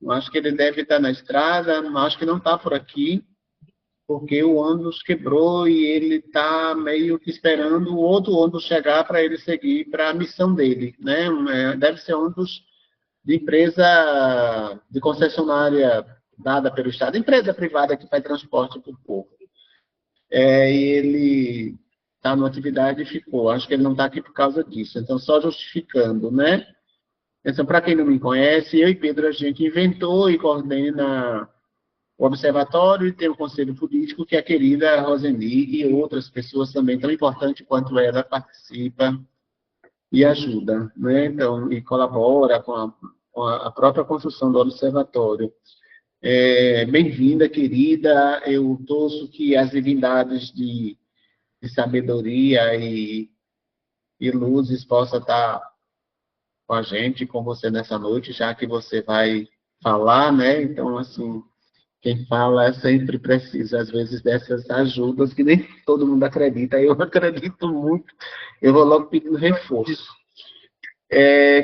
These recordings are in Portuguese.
Eu acho que ele deve estar na estrada, mas acho que não está por aqui, porque o ônibus quebrou e ele está meio que esperando o outro ônibus chegar para ele seguir para a missão dele, né? Deve ser ônibus de empresa de concessionária dada pelo Estado, empresa privada que faz transporte para o povo. E ele está numa atividade e ficou. Acho que ele não está aqui por causa disso. Então, só justificando, né? Então, para quem não me conhece, eu e Pedro, a gente inventou e coordena o Observatório e tem o Conselho Político, que a querida Roseni e outras pessoas também tão importantes quanto ela participa e ajuda, né? Então, e colabora com a própria construção do Observatório. Bem-vinda, querida. Eu torço que as divindades de sabedoria e luzes possam estar com a gente, com você nessa noite, já que você vai falar, né? Então, assim, quem fala sempre precisa, às vezes, dessas ajudas que nem todo mundo acredita. Eu acredito muito. Eu vou logo pedindo reforço.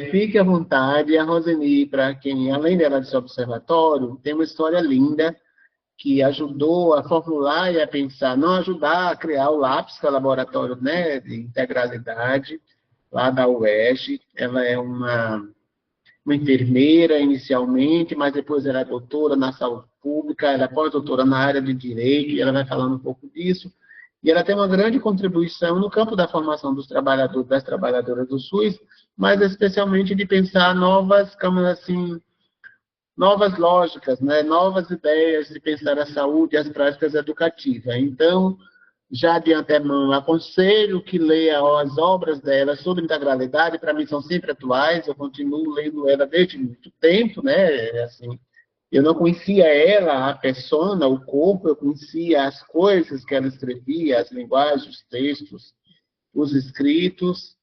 Fique à vontade. A Roseni, para quem, além dela de ser observatório, tem uma história linda que ajudou a formular e a pensar, não ajudar a criar o LAPS, que é o Laboratório, né, de Integralidade, lá da UERJ. Ela é uma enfermeira inicialmente, mas depois ela é doutora na saúde pública, ela é pós-doutora na área de direito, e ela vai falando um pouco disso. E ela tem uma grande contribuição no campo da formação dos trabalhadores, das trabalhadoras do SUS, mas especialmente de pensar novas, como assim, novas lógicas, né? Novas ideias de pensar a saúde e as práticas educativas. Então, já de antemão, aconselho que leia as obras dela sobre integralidade, para mim são sempre atuais, eu continuo lendo ela desde muito tempo, né? Assim, eu não conhecia ela, a persona, o corpo, eu conhecia as coisas que ela escrevia, as linguagens, os textos, os escritos.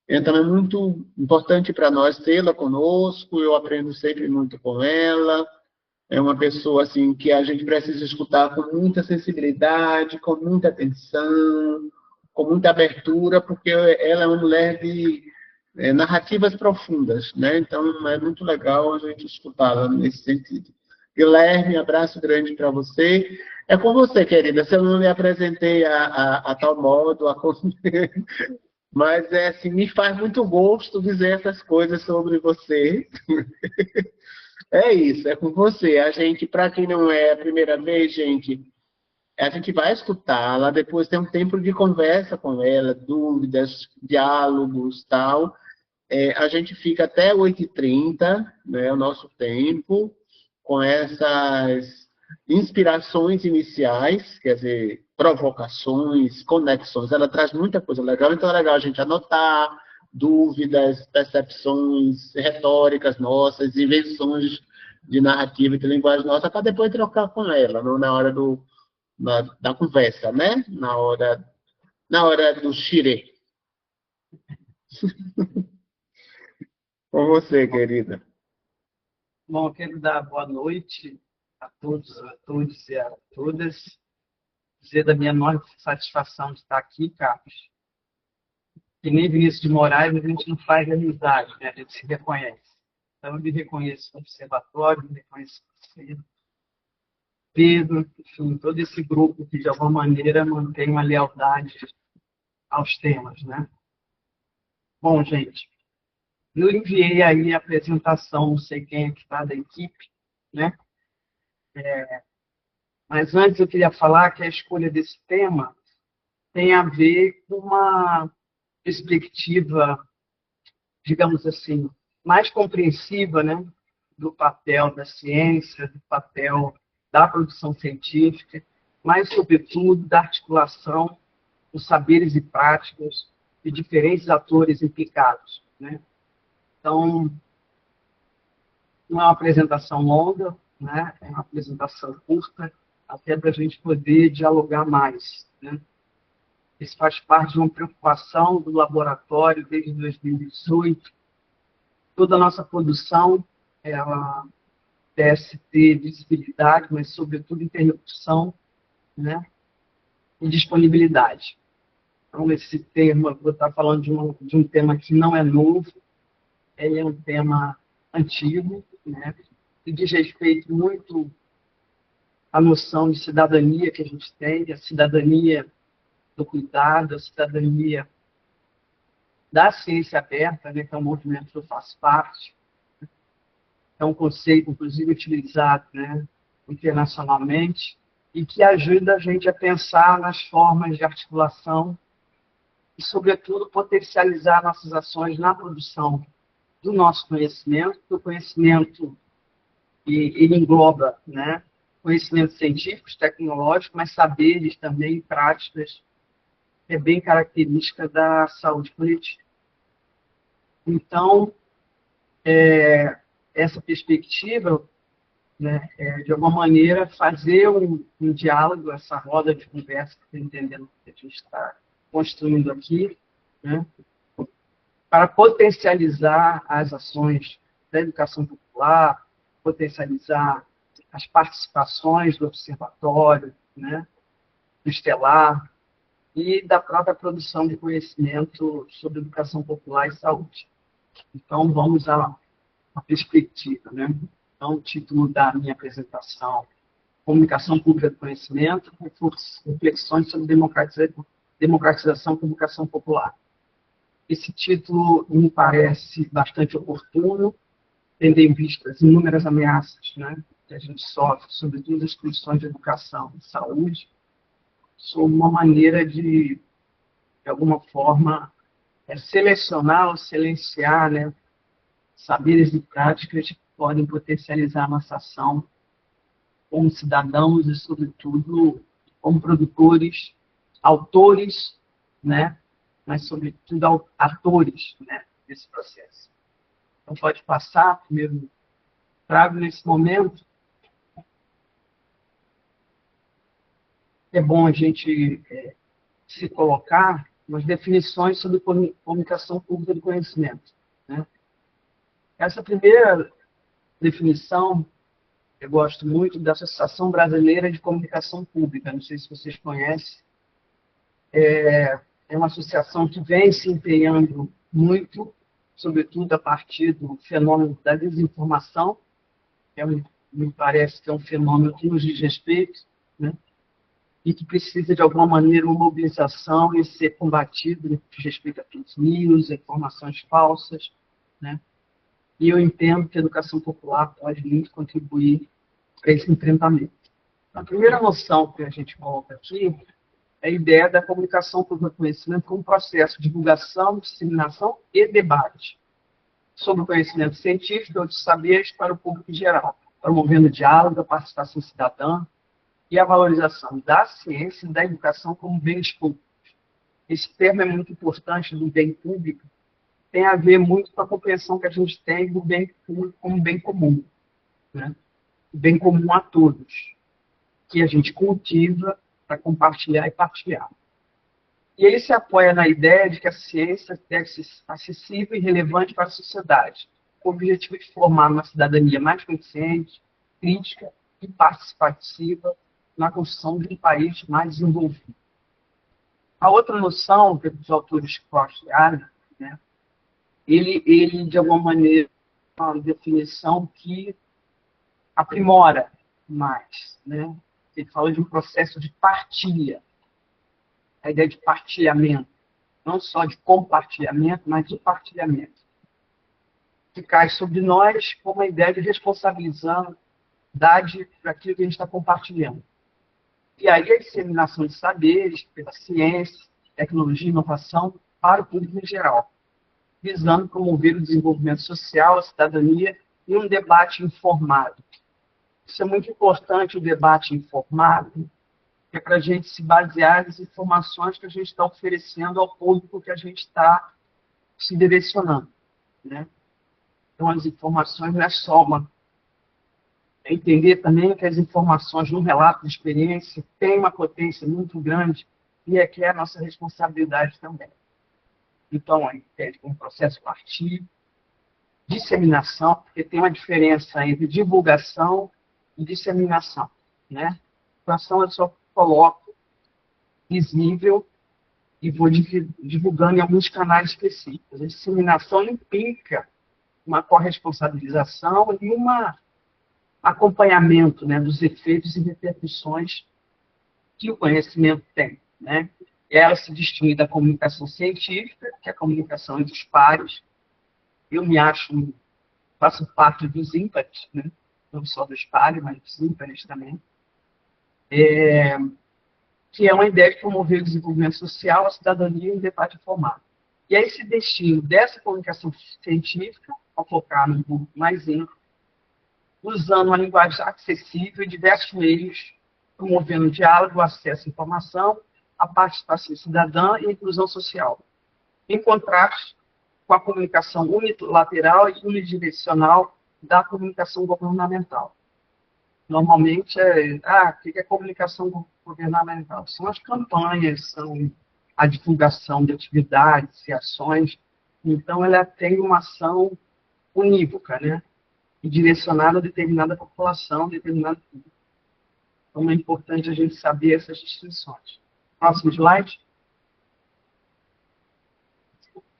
Então, é muito importante para nós tê-la conosco, eu aprendo sempre muito com ela. É uma pessoa assim que a gente precisa escutar com muita sensibilidade, com muita atenção, com muita abertura, porque ela é uma mulher de narrativas profundas, né? Então é muito legal a gente escutá-la nesse sentido. Guilherme, abraço grande para você. É com você, querida. Se eu não lhe apresentei a tal modo, mas assim, me faz muito gosto dizer essas coisas sobre você. É isso, é com você. A gente, para quem não é a primeira vez, gente, a gente vai escutá-la, depois tem um tempo de conversa com ela, dúvidas, diálogos, tal. A gente fica até 8h30, né, o nosso tempo, com essas inspirações iniciais, quer dizer, provocações, conexões. Ela traz muita coisa legal, então é legal a gente anotar dúvidas, percepções retóricas nossas, invenções de narrativa e de linguagem nossa, para depois trocar com ela, na hora da conversa, né? Na hora do xirê. Com você, querida. Bom, eu quero dar boa noite a todos e a todas. Dizer da minha enorme satisfação de estar aqui, Carlos. Que nem Vinícius de Moraes, a gente não faz amizade, né? A gente se reconhece. Então, eu me reconheço no observatório, me reconheço no Pedro, enfim, todo esse grupo que, de alguma maneira, mantém uma lealdade aos temas, né? Bom, gente, eu enviei aí a apresentação, não sei quem é que está da equipe, né? Mas antes eu queria falar que a escolha desse tema tem a ver com uma perspectiva, digamos assim, mais compreensiva, né, do papel da ciência, do papel da produção científica, mas, sobretudo, da articulação dos saberes e práticas de diferentes atores implicados, né? Então, não é uma apresentação longa, né? É uma apresentação curta, até para a gente poder dialogar mais, né? Isso faz parte de uma preocupação do laboratório desde 2018. Toda a nossa produção, ela deve ter visibilidade, mas, sobretudo, interrupção, né? E disponibilidade. Então, esse tema, vou estar falando de um tema que não é novo, ele é um tema antigo, né? que diz respeito muito à noção de cidadania que a gente tem, a cidadania do cuidado, a cidadania da ciência aberta, né, que é um movimento que eu faço parte. É um conceito, inclusive, utilizado, né, internacionalmente, e que ajuda a gente a pensar nas formas de articulação e, sobretudo, potencializar nossas ações na produção do nosso conhecimento, do conhecimento, ele engloba, né, conhecimentos científicos, tecnológicos, mas saberes também, práticas, que é bem característica da saúde coletiva. Então, essa perspectiva, né, de alguma maneira, fazer um diálogo, essa roda de conversa que eu estou entendendo que a gente está construindo aqui, né, para potencializar as ações da educação popular, potencializar as participações do observatório, né, do Estelar, e da própria produção de conhecimento sobre educação popular e saúde. Então, vamos à perspectiva, né? Então, o título da minha apresentação, Comunicação Pública do Conhecimento, reflexões sobre democratização com educação popular. Esse título me parece bastante oportuno, tendo em vista as inúmeras ameaças, né, que a gente sofre, sobretudo as condições de educação e saúde, sob uma maneira de alguma forma, selecionar ou silenciar, né, saberes e práticas que podem potencializar a nossa ação como cidadãos e, sobretudo, como produtores, autores, né, mas, sobretudo, atores, né, desse processo. Então, pode passar, primeiro, trago nesse momento. É bom a gente se colocar umas definições sobre comunicação pública do conhecimento, né? Essa primeira definição, eu gosto muito da Associação Brasileira de Comunicação Pública, não sei se vocês conhecem, é uma associação que vem se empenhando muito, sobretudo a partir do fenômeno da desinformação, que me parece que é um fenômeno que nos diz respeito, né? E que precisa, de alguma maneira, uma mobilização e ser combatido no que diz respeito a fake news, informações falsas, né? E eu entendo que a educação popular pode muito contribuir para esse enfrentamento. A primeira noção que a gente coloca aqui é a ideia da comunicação pública do conhecimento como processo de divulgação, disseminação e debate sobre o conhecimento científico e outros saberes para o público em geral, promovendo o diálogo, a participação cidadã, e a valorização da ciência e da educação como bens públicos. Esse termo é muito importante do bem público, tem a ver muito com a compreensão que a gente tem do bem público como bem comum, né? O bem comum a todos, que a gente cultiva para compartilhar e partilhar. E ele se apoia na ideia de que a ciência deve ser acessível e relevante para a sociedade, com o objetivo de formar uma cidadania mais consciente, crítica e participativa na construção de um país mais desenvolvido. A outra noção que os autores Costa e Allen, né, ele, de alguma maneira, é uma definição que aprimora mais, né? Ele fala de um processo de partilha, a ideia de partilhamento, não só de compartilhamento, mas de partilhamento, que cai sobre nós como a ideia de responsabilizar por aquilo que a gente está compartilhando. E aí a disseminação de saberes pela ciência, tecnologia e inovação para o público em geral, visando promover o desenvolvimento social, a cidadania e um debate informado. Isso é muito importante, o debate informado, que é para a gente se basear nas informações que a gente está oferecendo ao público que a gente está se direcionando, né? Então, as informações não é só uma... Entender também que as informações num relato de experiência têm uma potência muito grande e é que é a nossa responsabilidade também. Então, a gente tem um processo partido, disseminação, porque tem uma diferença entre divulgação e disseminação, né? Divulgação eu só coloco visível e vou divulgando em alguns canais específicos. A disseminação implica uma corresponsabilização e uma acompanhamento, né, dos efeitos e repercussões que o conhecimento tem, né? Ela se distingue da comunicação científica, que é a comunicação entre os pares. Eu me acho, faço parte dos ímpares, né? Não só dos pares, mas dos ímpares também. Que é uma ideia de promover o desenvolvimento social, a cidadania e o debate informado. E aí esse destino dessa comunicação científica, ao focar no público mais íntimo, usando uma linguagem acessível e diversos meios, promovendo o diálogo, o acesso à informação, a participação cidadã e a inclusão social, em contraste com a comunicação unilateral e unidirecional da comunicação governamental. Normalmente, o que é comunicação governamental? São as campanhas, são a divulgação de atividades e ações. Então, ela tem uma ação unívoca, né? E direcionada a determinada população, determinado público. Então, é importante a gente saber essas distinções. Próximo slide.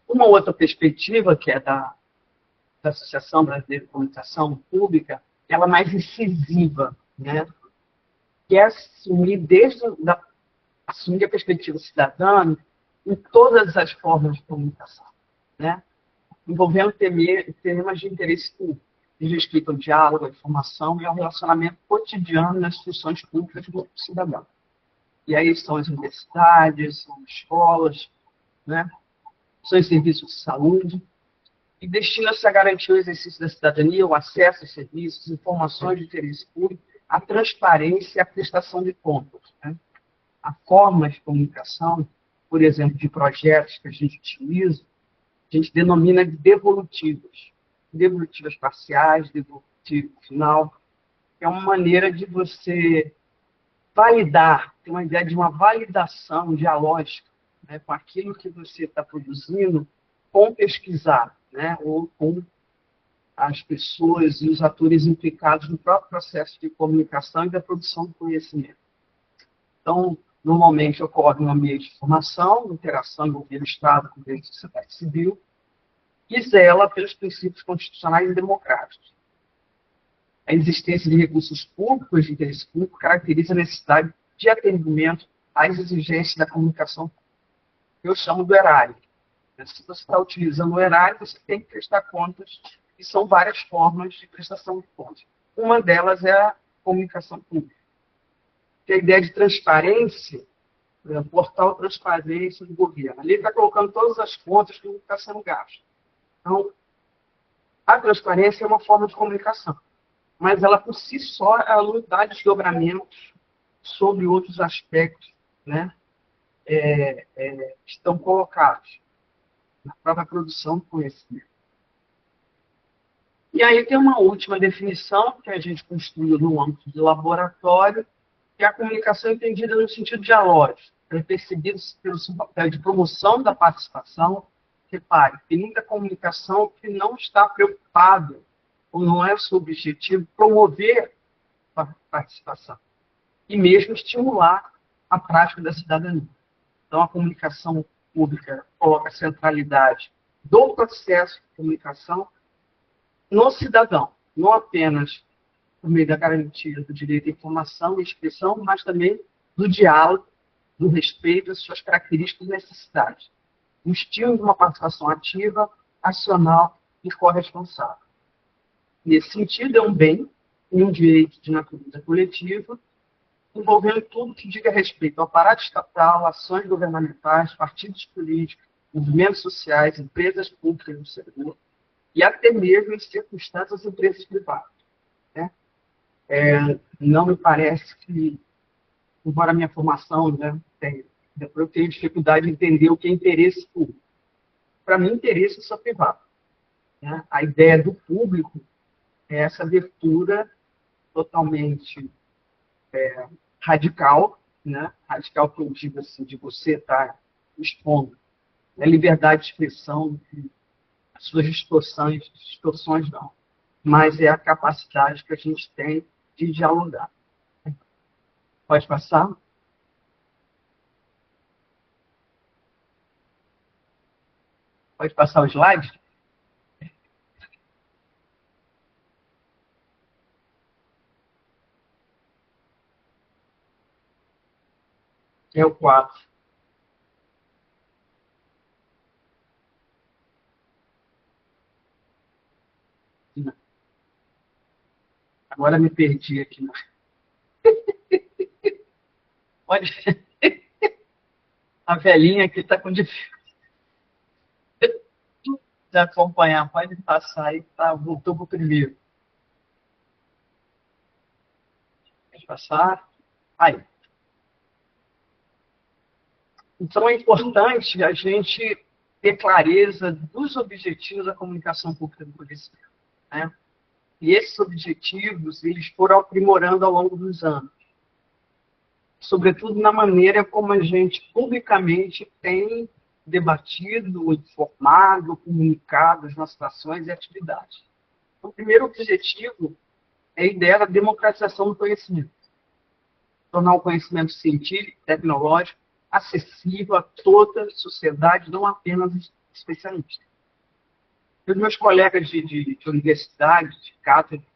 Uma outra perspectiva, que é da Associação Brasileira de Comunicação Pública, ela é mais incisiva, né? Que é assumir, assumir a perspectiva cidadã em todas as formas de comunicação, né? Envolvendo temas de interesse público, que respeitam o diálogo, a informação e o relacionamento cotidiano nas instituições públicas do cidadão. E aí são as universidades, são escolas, né? São os serviços de saúde, e destina-se a garantir o exercício da cidadania, o acesso aos serviços, informações de interesse público, a transparência e a prestação de contas, né? A forma de comunicação, por exemplo, de projetos que a gente utiliza, a gente denomina de devolutivas. Devolutivas parciais, devolutivo final, é uma maneira de você validar, tem uma ideia de uma validação dialógica, né, com aquilo que você está produzindo, com pesquisar, né, ou com as pessoas e os atores implicados no próprio processo de comunicação e da produção do conhecimento. Então, normalmente ocorre um ambiente de formação, interação envolvendo o Estado com a sociedade civil, e zela pelos princípios constitucionais e democráticos. A existência de recursos públicos de interesse público caracteriza a necessidade de atendimento às exigências da comunicação, que eu chamo do erário. Se você está utilizando o erário, você tem que prestar contas, e são várias formas de prestação de contas. Uma delas é a comunicação pública. Que a ideia de transparência, portal transparência do governo. Ali está colocando todas as contas que está sendo gasto. Então, a transparência é uma forma de comunicação, mas ela por si só ela não dá desdobramentos sobre outros aspectos, né, que estão colocados na própria produção do conhecimento. E aí tem uma última definição que a gente construiu no âmbito do laboratório, que é a comunicação entendida no sentido dialógico, percebida pelo seu papel de promoção da participação. Repare, tem muita comunicação que não está preocupada, ou não é seu objetivo, promover a participação, e mesmo estimular a prática da cidadania. Então, a comunicação pública coloca a centralidade do processo de comunicação no cidadão, não apenas por meio da garantia do direito à informação e expressão, mas também do diálogo, do respeito às suas características e necessidades. O estímulo de uma participação ativa, acional e corresponsável. Nesse sentido, é um bem e um direito de natureza coletiva, envolvendo tudo que diga respeito ao aparato estatal, ações governamentais, partidos políticos, movimentos sociais, empresas públicas do setor, e até mesmo, em circunstâncias, empresas privadas. Né? Não me parece que, embora a minha formação, né, eu tenho dificuldade de entender o que é interesse público. Para mim, interesse é só privado. Né? A ideia do público é essa abertura totalmente radical, né? Radical que eu digo assim, de você estar expondo a liberdade de expressão, as suas distorções não, mas é a capacidade que a gente tem de dialogar. Pode passar? Pode passar o slide? É o 4. Agora me perdi aqui. Pode. A velhinha aqui está com dificuldade de acompanhar. Pode passar aí. Tá, voltou para o primeiro. Pode passar. Aí. Então, é importante a gente ter clareza dos objetivos da comunicação pública do conhecimento, né? E esses objetivos, eles foram aprimorando ao longo dos anos. Sobretudo na maneira como a gente publicamente tem debatido, informado, comunicado as nossas ações e atividades. Então, o primeiro objetivo é a ideia da democratização do conhecimento. Tornar o conhecimento científico, tecnológico, acessível a toda a sociedade, não apenas os especialistas. Os meus colegas de universidade, de cátedra,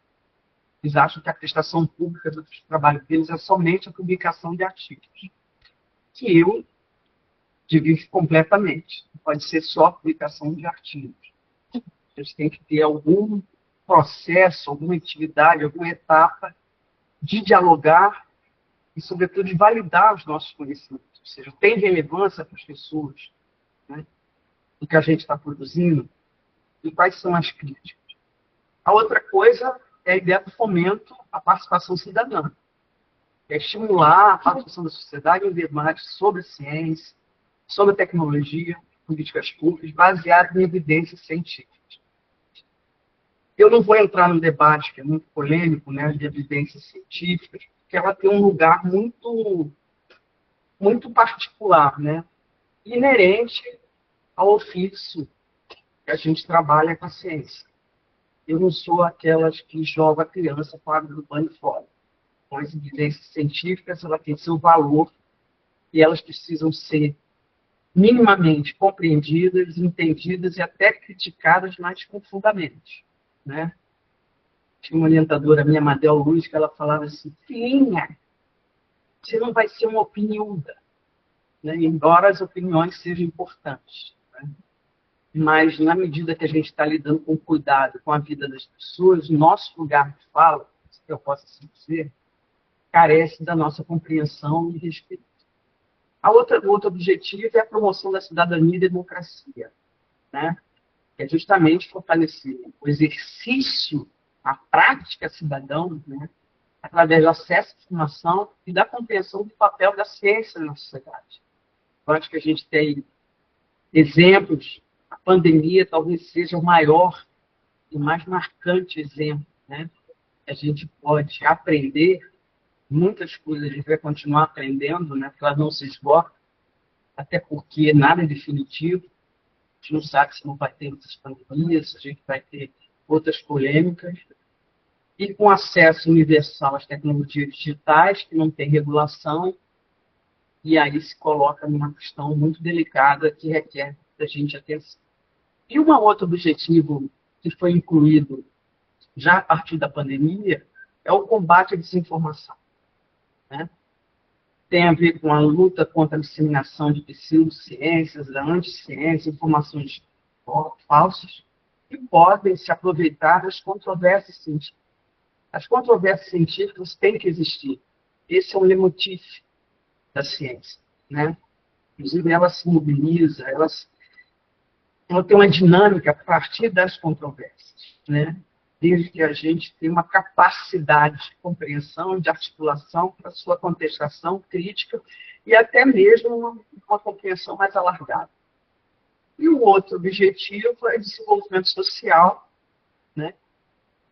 eles acham que a prestação pública do trabalho deles é somente a publicação de artigos, que eu divido completamente. Não pode ser só a publicação de artigos. Eles têm que ter algum processo, alguma atividade, alguma etapa de dialogar e, sobretudo, de validar os nossos conhecimentos. Ou seja, tem relevância para as pessoas, né, do que a gente está produzindo e quais são as críticas. A outra coisa é a ideia do fomento à participação cidadã. É estimular a participação da sociedade em debates sobre ciência, sobre tecnologia, políticas públicas, baseadas em evidências científicas. Eu não vou entrar num debate que é muito polêmico, né, de evidências científicas, porque ela tem um lugar muito, muito particular, né, inerente ao ofício que a gente trabalha com a ciência. Eu não sou aquelas que jogam a criança para do banho fora. Com as evidências científicas, ela tem seu valor e elas precisam ser minimamente compreendidas, entendidas e até criticadas, mas com fundamentos, né? Tinha uma orientadora minha, Madel Luz, que ela falava assim: filhinha, você não vai ser uma opiniúda, né? Embora as opiniões sejam importantes, né? Mas, na medida que a gente está lidando com cuidado com a vida das pessoas, o nosso lugar de fala, se eu posso assim dizer, carece da nossa compreensão e respeito. O outro objetivo é a promoção da cidadania e democracia, né? Que é justamente fortalecer o exercício, a prática cidadã, né? Através do acesso à informação e da compreensão do papel da ciência na sociedade. Eu acho que a gente tem exemplos. A pandemia talvez seja o maior e mais marcante exemplo, né? A gente pode aprender muitas coisas, a gente vai continuar aprendendo, né? Porque elas não se esgotam, até porque nada é definitivo. A gente não sabe se não vai ter outras pandemias, se a gente vai ter outras polêmicas. E com acesso universal às tecnologias digitais, que não tem regulação, e aí se coloca numa questão muito delicada que requer da gente atenção. E um outro objetivo que foi incluído já a partir da pandemia é o combate à desinformação, né? Tem a ver com a luta contra a disseminação de pseudociências, da anticiência, informações falsas, que podem se aproveitar das controvérsias científicas. As controvérsias científicas têm que existir. Esse é um leitmotiv da ciência, né? Inclusive, ela se mobiliza, ela tem uma dinâmica a partir das controvérsias, né? Desde que a gente tenha uma capacidade de compreensão, de articulação para sua contestação crítica e até mesmo uma compreensão mais alargada. E o outro objetivo é o desenvolvimento social, né?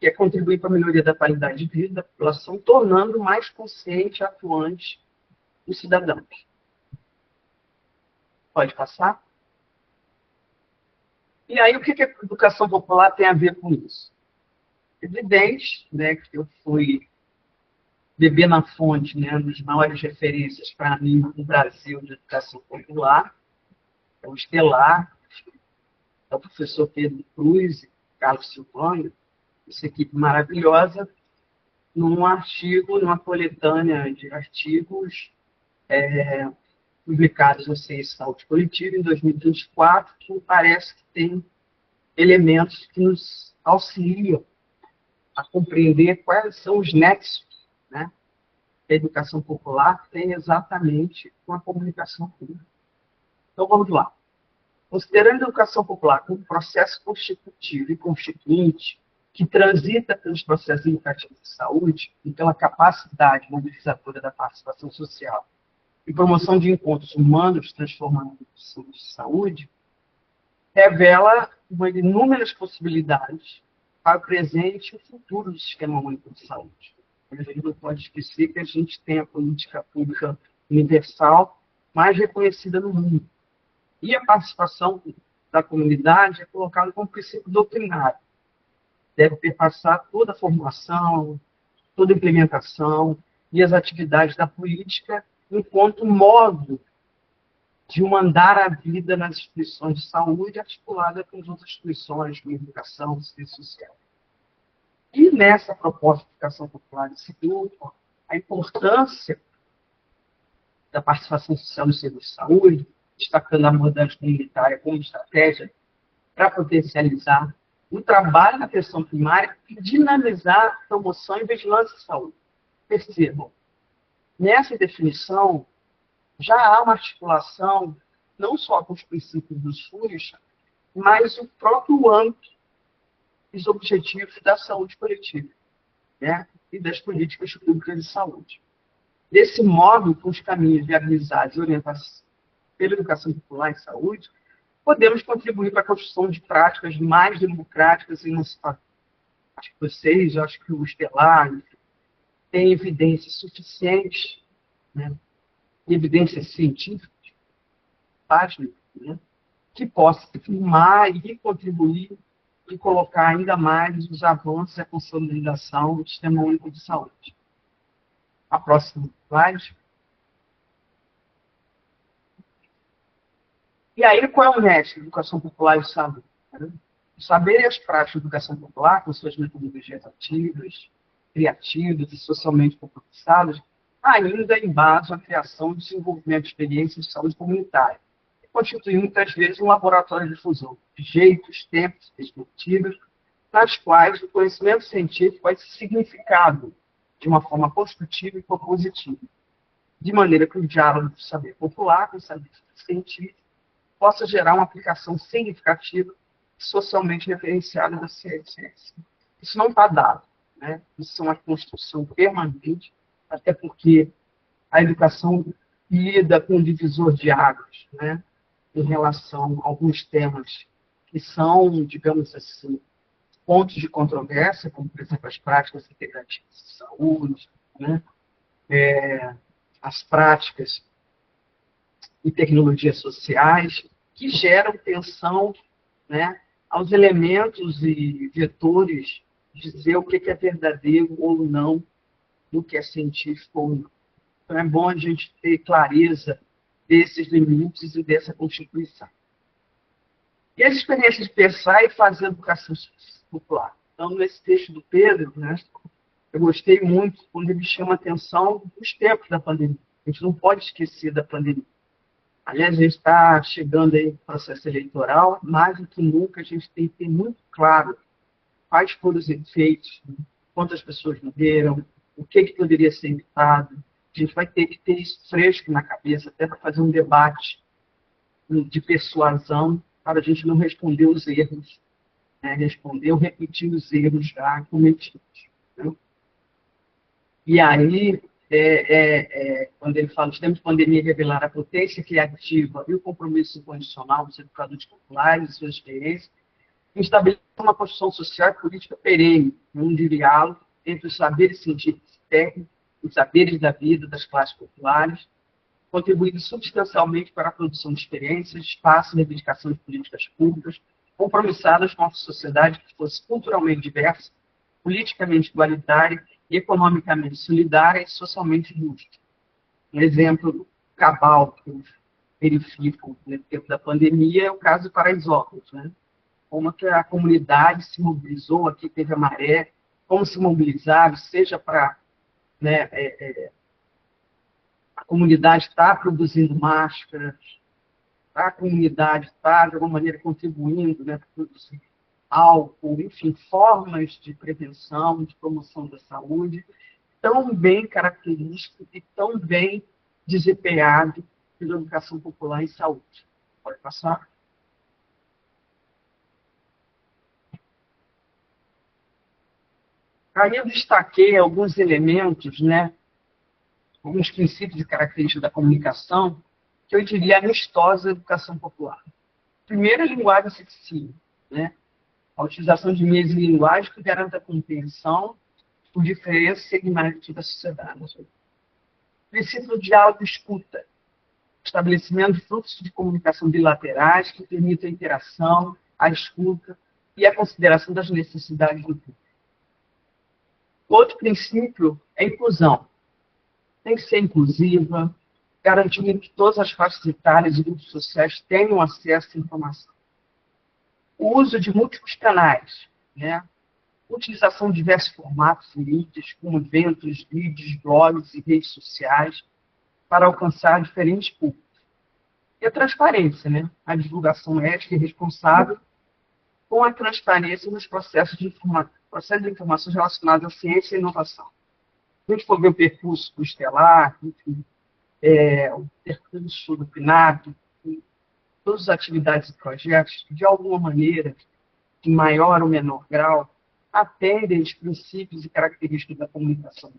Que é contribuir para a melhoria da qualidade de vida da população, tornando mais consciente e atuante os cidadãos. Pode passar? E aí, o que a educação popular tem a ver com isso? Evidente, né, que eu fui beber na fonte, né, das maiores referências para mim no Brasil de educação popular, é o Estelar, é o professor Pedro Cruz, Carlos Silvânio, essa equipe maravilhosa, num artigo, numa coletânea de artigos publicadas na Ciência e Saúde Coletiva em 2024, que parece que tem elementos que nos auxiliam a compreender quais são os nexos, né, que a educação popular tem exatamente com a comunicação pública. Então, vamos lá. Considerando a educação popular como um processo constitutivo e constituinte, que transita pelos processos educativos de saúde e pela capacidade mobilizadora da participação social e promoção de encontros humanos transformando de saúde, revela inúmeras possibilidades para o presente e o futuro do Sistema Único de Saúde. A gente não pode esquecer que a gente tem a política pública universal mais reconhecida no mundo. E a participação da comunidade é colocada como princípio doutrinário. Deve perpassar toda a formulação, toda a implementação e as atividades da política enquanto modo de mandar a vida nas instituições de saúde articulada com as outras instituições, como educação, serviço social. E nessa proposta de educação popular desse grupo, a importância da participação social no serviço de saúde, destacando a abordagem comunitária como estratégia para potencializar o trabalho na atenção primária e dinamizar a promoção e vigilância de saúde. Percebam, nessa definição, já há uma articulação, não só com os princípios dos FURIs, mas o próprio âmbito e os objetivos da saúde coletiva, né, e das políticas públicas de saúde. Desse modo, com os caminhos viabilizados e orientados pela educação popular em saúde, podemos contribuir para a construção de práticas mais democráticas e emancipadoras. Acho que vocês, acho que o Estelar, têm evidências suficientes, né, evidências científicas, né, que possam afirmar e contribuir e colocar ainda mais os avanços e a consolidação do Sistema Único de Saúde. A próxima slide. E aí, qual é o nexo de educação popular e saúde? O saber e as práticas de educação popular, com suas metodologias ativas, criativas e socialmente compromissadas, ainda embasam a criação e desenvolvimento de experiências de saúde comunitária, que constituem muitas vezes um laboratório de difusão de jeitos, tempos, perspectivas, nas quais o conhecimento científico vai ser significado de uma forma construtiva e propositiva, de maneira que o diálogo do saber popular com o saber científico possa gerar uma aplicação significativa e socialmente referenciada da ciência. Isso não está dado, né? Isso é uma construção permanente, até porque a educação lida com um divisor de águas, né, em relação a alguns temas que são, digamos assim, pontos de controvérsia, como, por exemplo, as práticas integrativas de saúde, né, as práticas e tecnologias sociais, que geram tensão, né, aos elementos e vetores de dizer o que é verdadeiro ou não, do que é científico ou não. Então, é bom a gente ter clareza desses limites e dessa constituição. E as experiências de pensar e fazer educação popular. Então, nesse texto do Pedro, né, eu gostei muito quando ele chama a atenção dos tempos da pandemia. A gente não pode esquecer da pandemia. Aliás, a gente está chegando aí no processo eleitoral, mais do que nunca a gente tem que ter muito claro quais foram os efeitos, quantas pessoas morreram, o que poderia ser evitado. A gente vai ter que ter isso fresco na cabeça, até para fazer um debate de persuasão, para a gente não responder os erros, né? Responder ou repetir os erros já cometidos. Né? E aí, quando ele fala, os tempos de pandemia revelaram a potência criativa e o compromisso incondicional dos educadores populares e suas experiências, estabelecer uma construção social e política perene, um diálogo entre os saberes científicos e técnicos, os saberes da vida das classes populares, contribuindo substancialmente para a produção de experiências, espaço e reivindicação de políticas públicas, compromissadas com uma sociedade que fosse culturalmente diversa, politicamente igualitária e economicamente solidária e socialmente justa. Um exemplo cabal que eu verifico no tempo da pandemia é o caso de Paraisópolis, né? Como que a comunidade se mobilizou, aqui teve a maré, como se mobilizaram, seja para, né, A comunidade está produzindo máscaras, a comunidade está, de alguma maneira, contribuindo, né, para produzir álcool, enfim, formas de prevenção, de promoção da saúde, tão bem característico e tão bem desempenhado pela educação popular em saúde. Pode passar? Aí eu destaquei alguns elementos, né, alguns princípios e características da comunicação, que eu diria amistosa da educação popular. Primeiro, a linguagem acessível, né? A utilização de meios e linguagem que garanta a compreensão por diferentes segmentos da sociedade. Princípio do diálogo e escuta. Estabelecimento de fluxos de comunicação bilaterais que permitam a interação, a escuta e a consideração das necessidades do público. Outro princípio é a inclusão. Tem que ser inclusiva, garantindo que todas as faixas etárias e grupos sociais tenham acesso à informação. O uso de múltiplos canais, né? Utilização de diversos formatos e mídias, como eventos, vídeos, blogs e redes sociais, para alcançar diferentes públicos. E a transparência, né? A divulgação ética e responsável com a transparência nos processos de informações relacionados à ciência e inovação. Se a gente for ver o percurso do Estelar, enfim, o percurso do PNAD, todas as atividades e projetos, de alguma maneira, em maior ou menor grau, atendem os princípios e características da comunicação.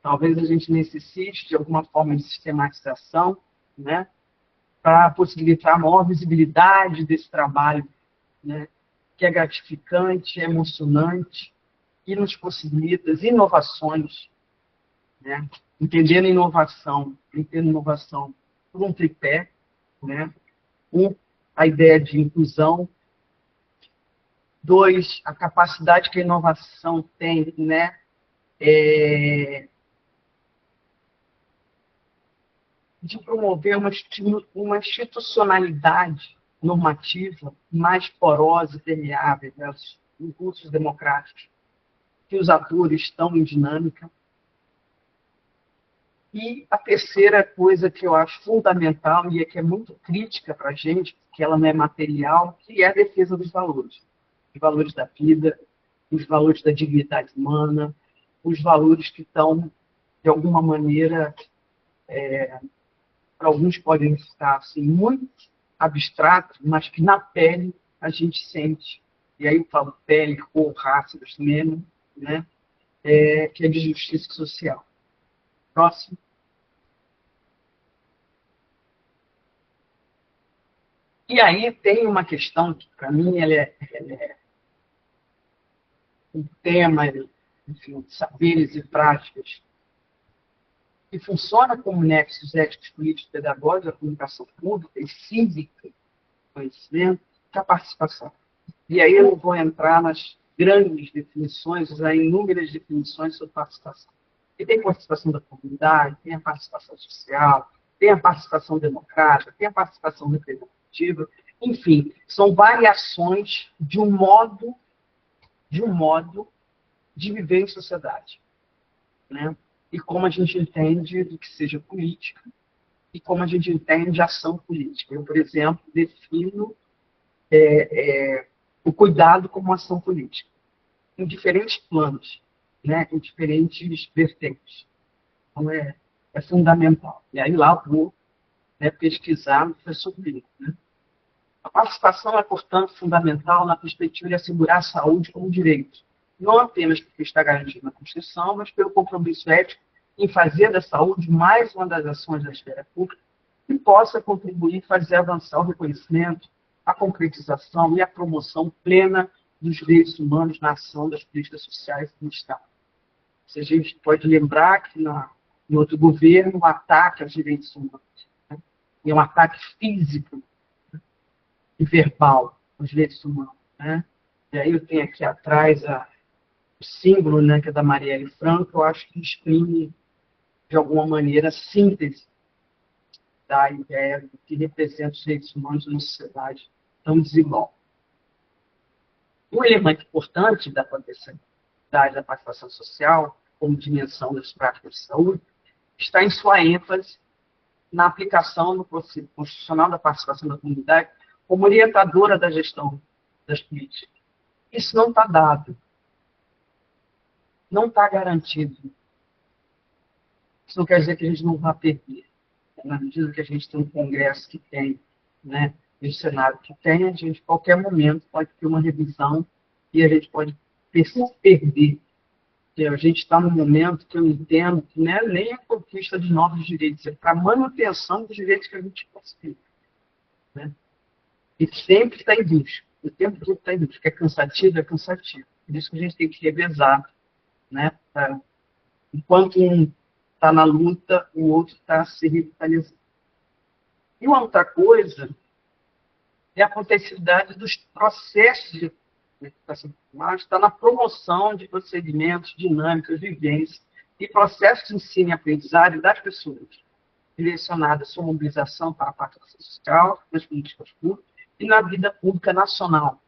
Talvez a gente necessite de alguma forma de sistematização, né, para possibilitar a maior visibilidade desse trabalho, né, que é gratificante, é emocionante e nos possibilita as inovações, né, entendendo inovação por um tripé, né, a ideia de inclusão, 2, a capacidade que a inovação tem, né, de promover uma institucionalidade normativa mais porosa e permeável aos impulsos democráticos, que os atores estão em dinâmica. E a terceira coisa que eu acho fundamental e que é muito crítica para a gente, porque ela não é material, que é a defesa dos valores. Os valores da vida, os valores da dignidade humana, os valores que estão, de alguma maneira, para alguns podem estar assim, muito abstratos, mas que na pele a gente sente. E aí eu falo pele, cor, raça, gênero, né? Que é de justiça social. Próximo. E aí tem uma questão que, para mim, ela é um tema, enfim, de saberes e práticas, que funciona como nexos éticos, políticos, pedagógicos, da comunicação pública e cívica, conhecimento, que é a participação. E aí eu vou entrar nas grandes definições, as inúmeras definições sobre participação. E tem participação da comunidade, tem a participação social, tem a participação democrática, tem a participação representativa, enfim, são variações de um modo de viver em sociedade, né? E como a gente entende do que seja política e como a gente entende ação política. Eu, por exemplo, defino o cuidado como ação política, em diferentes planos, né? Em diferentes vertentes. Então, é fundamental. E aí lá vou, né, pesquisar no professor Clínico, né? A participação é, portanto, fundamental na perspectiva de assegurar a saúde como direito, não apenas porque está garantido na Constituição, mas pelo compromisso ético em fazer da saúde mais uma das ações da esfera pública que possa contribuir e fazer avançar o reconhecimento, a concretização e a promoção plena dos direitos humanos na ação das políticas sociais do Estado. Se a gente pode lembrar que no outro governo, o ataque aos direitos humanos, né, é um ataque físico e verbal aos direitos humanos, né? E aí eu tenho aqui atrás o símbolo, né, que é da Marielle Franco, eu acho que exprime, de alguma maneira, a síntese da ideia do que representa os direitos humanos numa sociedade tão desigual. Um elemento importante da participação social, como dimensão das práticas de saúde, está em sua ênfase na aplicação do princípio constitucional da participação da comunidade como orientadora da gestão das políticas. Isso não está dado, não está garantido. Isso não quer dizer que a gente não vá perder. Na medida que a gente tem um Congresso que tem, né, e o Senado que tem, a gente, a qualquer momento, pode ter uma revisão e a gente pode perder. Porque a gente está num momento que eu entendo que não é nem a conquista de novos direitos, é para a manutenção dos direitos que a gente conseguiu. Né? E sempre está em risco. O tempo todo está em risco. É cansativo, é cansativo. Por isso que a gente tem que revezar. Né? Enquanto um está na luta, o outro está se revitalizando. E uma outra coisa é a potencialidade dos processos de educação formal, está na promoção de procedimentos, dinâmicas, vivências e processos de ensino e aprendizagem das pessoas, direcionadas à sua mobilização para a participação social, nas políticas públicas e na vida pública nacional.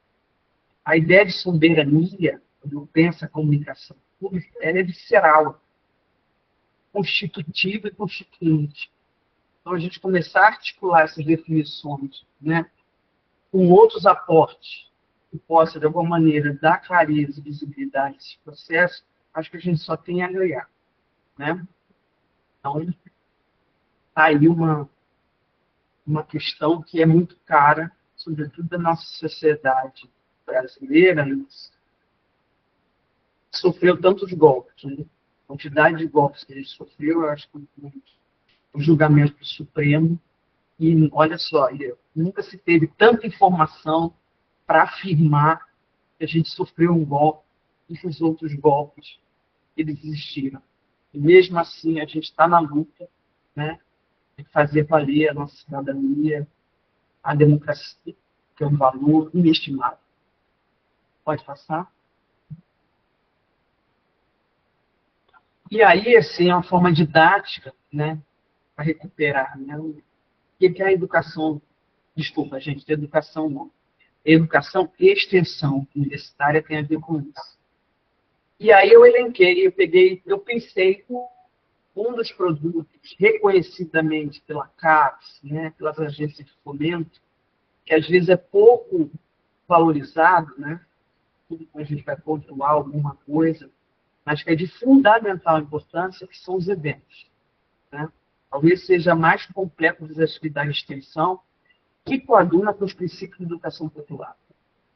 A ideia de soberania, quando eu penso a comunicação pública, ela é visceral, constitutiva e constituinte. Então, a gente começar a articular essas definições, né, com outros aportes, que possa, de alguma maneira, dar clareza e visibilidade a esse processo, acho que a gente só tem a ganhar. Né? Então, está aí uma questão que é muito cara, sobretudo da nossa sociedade brasileira, né? Sofreu tantos golpes. Né? A quantidade de golpes que ele sofreu, eu acho que o julgamento do Supremo, e olha só, nunca se teve tanta informação para afirmar que a gente sofreu um golpe e que os outros golpes eles existiram. E mesmo assim, a gente está na luta, né, de fazer valer a nossa cidadania, a democracia, que é um valor inestimável. Pode passar? E aí, assim, é uma forma didática, né, para recuperar. Né, o que é a educação? Desculpa, gente, educação não. Educação e extensão universitária tem a ver com isso. E aí eu elenquei, eu pensei um dos produtos reconhecidamente pela CAPES, né, pelas agências de fomento, que às vezes é pouco valorizado, né, tudo que a gente vai pontuar alguma coisa, mas que é de fundamental importância, que são os eventos. Né? Talvez seja mais completo das atividades de extensão, que coaduna com os princípios de educação popular,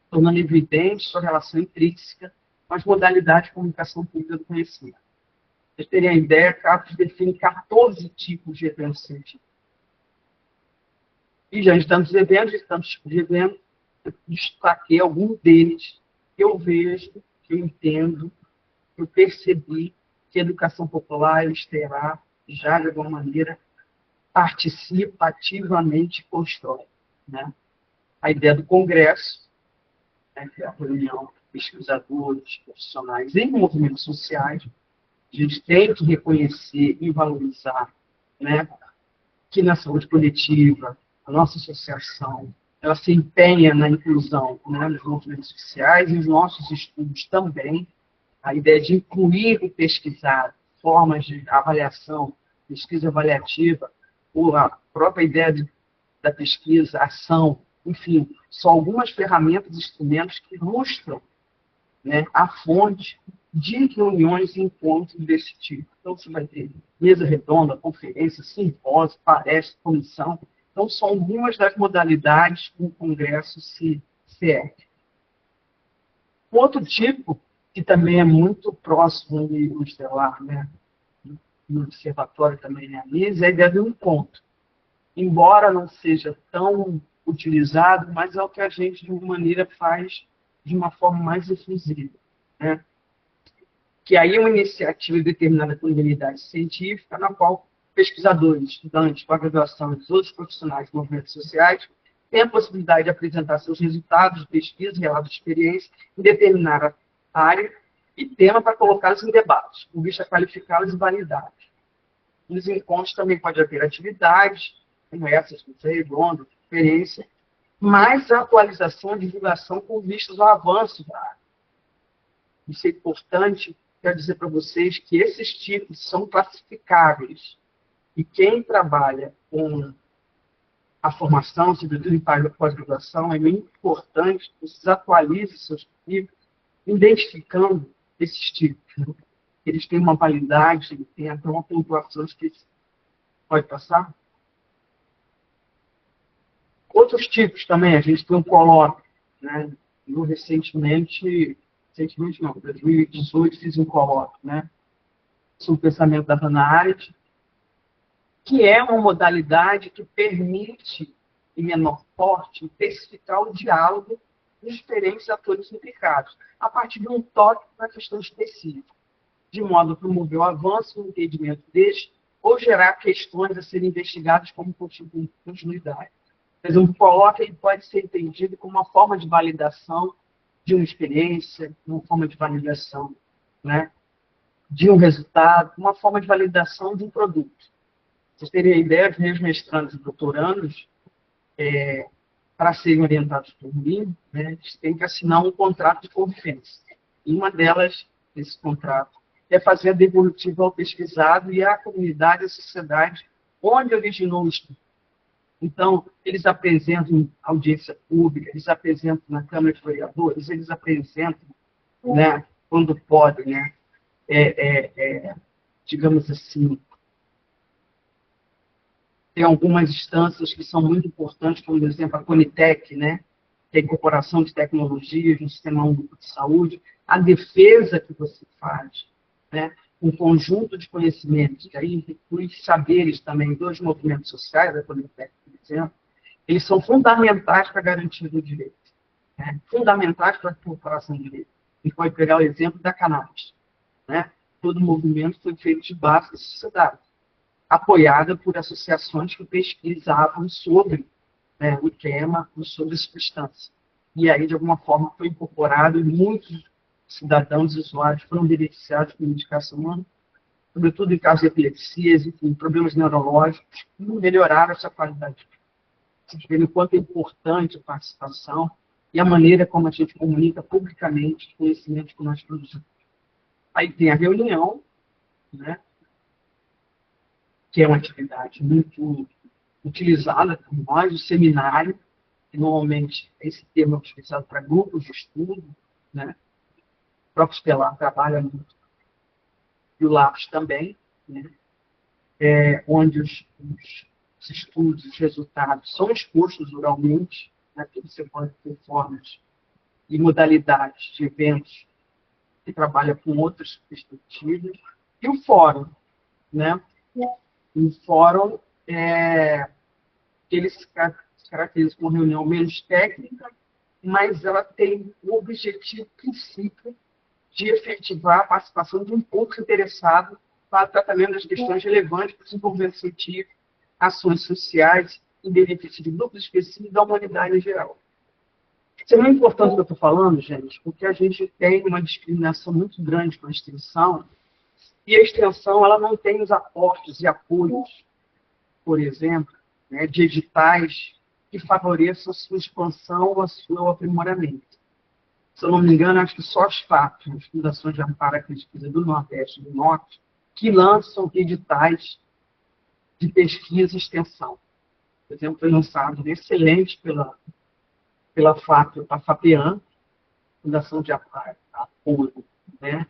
tornando evidente sua relação intrínseca com as modalidades de comunicação pública do conhecimento. Vocês terem a ideia, a CAPES define 14 tipos de eventos científicos. E já tantos eventos, de tantos tipos de eventos, eu destaquei algum deles que eu vejo, que eu entendo, que eu percebi que a educação popular terá, já de alguma maneira, participa ativamente e constrói. Né? A ideia do congresso, né, que é a reunião de pesquisadores, profissionais em movimentos sociais, a gente tem que reconhecer e valorizar, né, que na saúde coletiva, a nossa associação, ela se empenha na inclusão, né, dos movimentos sociais e os nossos estudos também. A ideia de incluir e pesquisar formas de avaliação, pesquisa avaliativa, ou a própria ideia da pesquisa, ação, enfim, são algumas ferramentas e instrumentos que ilustram, né, a fonte de reuniões e encontros desse tipo. Então, você vai ter mesa redonda, conferência, simpósio, palestra, comissão. Então, são algumas das modalidades que o Congresso se ergue. Outro tipo, que também é muito próximo do estelar, né, no observatório também realiza, é a ideia do encontro. Embora não seja tão utilizado, mas é o que a gente, de uma maneira, faz de uma forma mais efusiva. Né? Que aí é uma iniciativa determinada pela comunidade científica, na qual pesquisadores, estudantes, pós-graduação e outros profissionais de movimentos sociais têm a possibilidade de apresentar seus resultados de pesquisa, relatos de experiência, em determinar a área e tema para colocá-los em debate, com vista a qualificá-los e validá-los. Nos encontros também pode haver atividades, como essas, como redondo, conferência, mais a atualização e divulgação com vistas ao avanço da área. Isso é importante, quero dizer para vocês que esses tipos são classificáveis. E quem trabalha com a formação, sobretudo em pós-graduação, é muito importante que vocês atualizem seus livros, identificando esses tipos. Né? Eles têm uma validade, têm até uma pontuação específica. Pode passar? Outros tipos também, a gente tem um colóquio. Né? Eu recentemente não, em 2018 fiz um colóquio, né? Sobre o pensamento da Hannah Arendt, que é uma modalidade que permite, em menor porte, especificar o diálogo dos diferentes atores implicados, a partir de um toque para a questão específica, de modo a promover o avanço no entendimento deste ou gerar questões a serem investigadas como continuidade. Por exemplo, o colóquio ele pode ser entendido como uma forma de validação de uma experiência, uma forma de validação, né, de um resultado, uma forma de validação de um produto. Vocês terem a ideia, os meus mestrandos e doutorandos, para serem orientados por mim, né, eles têm que assinar um contrato de confiança. E uma delas, esse contrato, é fazer a devolutiva ao pesquisado e à comunidade, à sociedade, onde originou o estudo. Então, eles apresentam em audiência pública, eles apresentam na Câmara de Vereadores, eles apresentam, né, quando podem, né, digamos assim, tem algumas instâncias que são muito importantes, como, por exemplo, a Conitec, né, que é a incorporação de tecnologias no Sistema Único de Saúde, a defesa que você faz, né, um conjunto de conhecimentos, que aí inclui saberes também dos movimentos sociais, da Conitec, por exemplo, eles são fundamentais para a garantia do direito, né, fundamentais para a incorporação do direito. A gente pode pegar o exemplo da cannabis, né, todo o movimento foi feito de base da sociedade, apoiada por associações que pesquisavam sobre, né, o tema, sobre a substância. E aí, de alguma forma, foi incorporado e muitos cidadãos e usuários foram beneficiados com medicação humana, sobretudo em casos de epilepsias, enfim, problemas neurológicos, e melhoraram essa qualidade de vida. Vocês veem o quanto é importante a participação e a maneira como a gente comunica publicamente o conhecimento que nós produzimos. Aí tem a reunião, né, que é uma atividade muito utilizada por nós, o seminário, que normalmente esse termo é utilizado para grupos de estudo, né? O próprio Estelar trabalha muito, e o Lápis também, né? Onde os estudos, os resultados são expostos oralmente, né? Que você pode ter formas e modalidades de eventos que trabalham com outras perspectivas, e o fórum, né? Um fórum, ele se caracteriza por uma reunião menos técnica, mas ela tem o objetivo, princípio, de efetivar a participação de um público interessado para o tratamento das questões relevantes para o desenvolvimento científico, ações sociais, em benefício de grupos específicos e da humanidade em geral. Isso é muito importante o que eu estou falando, gente, porque a gente tem uma discriminação muito grande com a extensão, e a extensão ela não tem os aportes e apoios, por exemplo, né, de editais que favoreçam a sua expansão ou o seu aprimoramento. Se eu não me engano, acho que só as FAP, as Fundações de Amparo à Pesquisa do Nordeste e do Norte, que lançam editais de pesquisa e extensão. Por exemplo, foi lançado excelente pela FAP, a FAPEAN, Fundação de Apoio, né,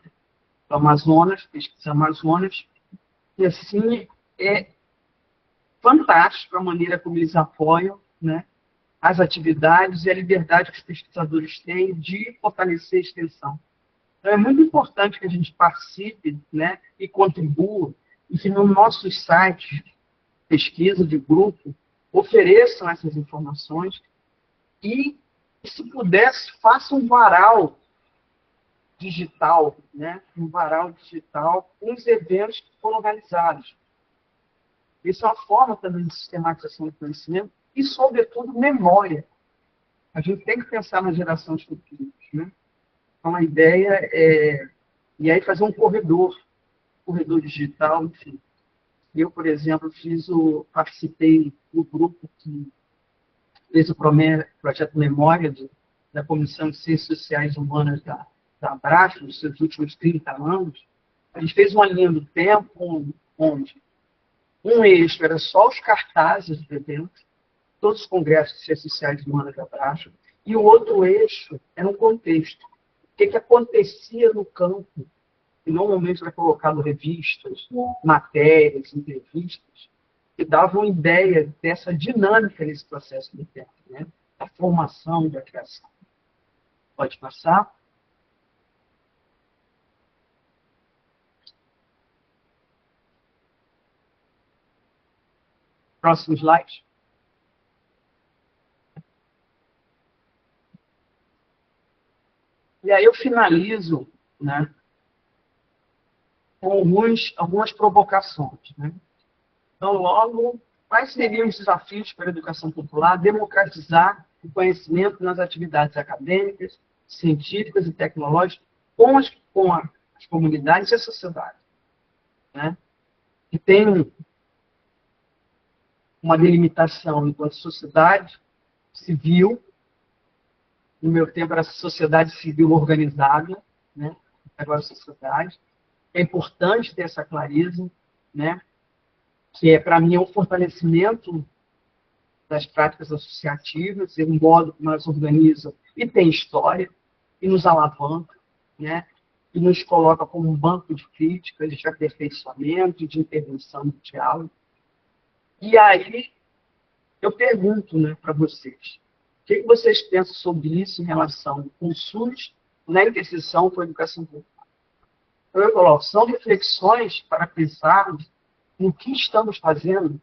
do Amazonas, Pesquisa Amazonas, e assim é fantástico a maneira como eles apoiam, né, as atividades e a liberdade que os pesquisadores têm de fortalecer a extensão. Então, é muito importante que a gente participe, né, e contribua, e que no nossos sites, pesquisa de grupo, ofereçam essas informações e, se pudesse, faça um varal digital, né, um varal digital com os eventos que foram realizados. Isso é uma forma também de sistematização do conhecimento e, sobretudo, memória. A gente tem que pensar nas gerações futuras, né? Então, a ideia é... E aí fazer um corredor digital, enfim. Eu, por exemplo, participei do grupo que fez o projeto Memória da Comissão de Ciências Sociais e Humanas da Abrasf, nos seus últimos 30 anos. A gente fez uma linha do tempo onde Um eixo era só os cartazes do evento, todos os congressos de ciências sociais humanas da praxe, e o outro eixo era um contexto. O que acontecia no campo? E normalmente era colocado revistas, matérias, entrevistas, que davam ideia dessa dinâmica nesse processo de tempo, né? Da formação, da criação. Pode passar? Próximo slide. E aí eu finalizo, né, com algumas provocações. Né? Então, logo, quais seriam os desafios para a educação popular? Democratizar o conhecimento nas atividades acadêmicas, científicas e tecnológicas com as comunidades e a sociedade. Né? Que tem uma delimitação enquanto sociedade civil. No meu tempo era sociedade civil organizada, né? Agora sociedade. É importante ter essa clareza, né? Que para mim é um fortalecimento das práticas associativas, é um modo que nós organizamos e tem história, e nos alavanca, né? E nos coloca como um banco de críticas, de aperfeiçoamento, de intervenção no diálogo. E aí eu pergunto, né, para vocês, o que vocês pensam sobre isso em relação ao SUS na interseção com a educação popular? Então, eu coloco, são reflexões para pensarmos no que estamos fazendo,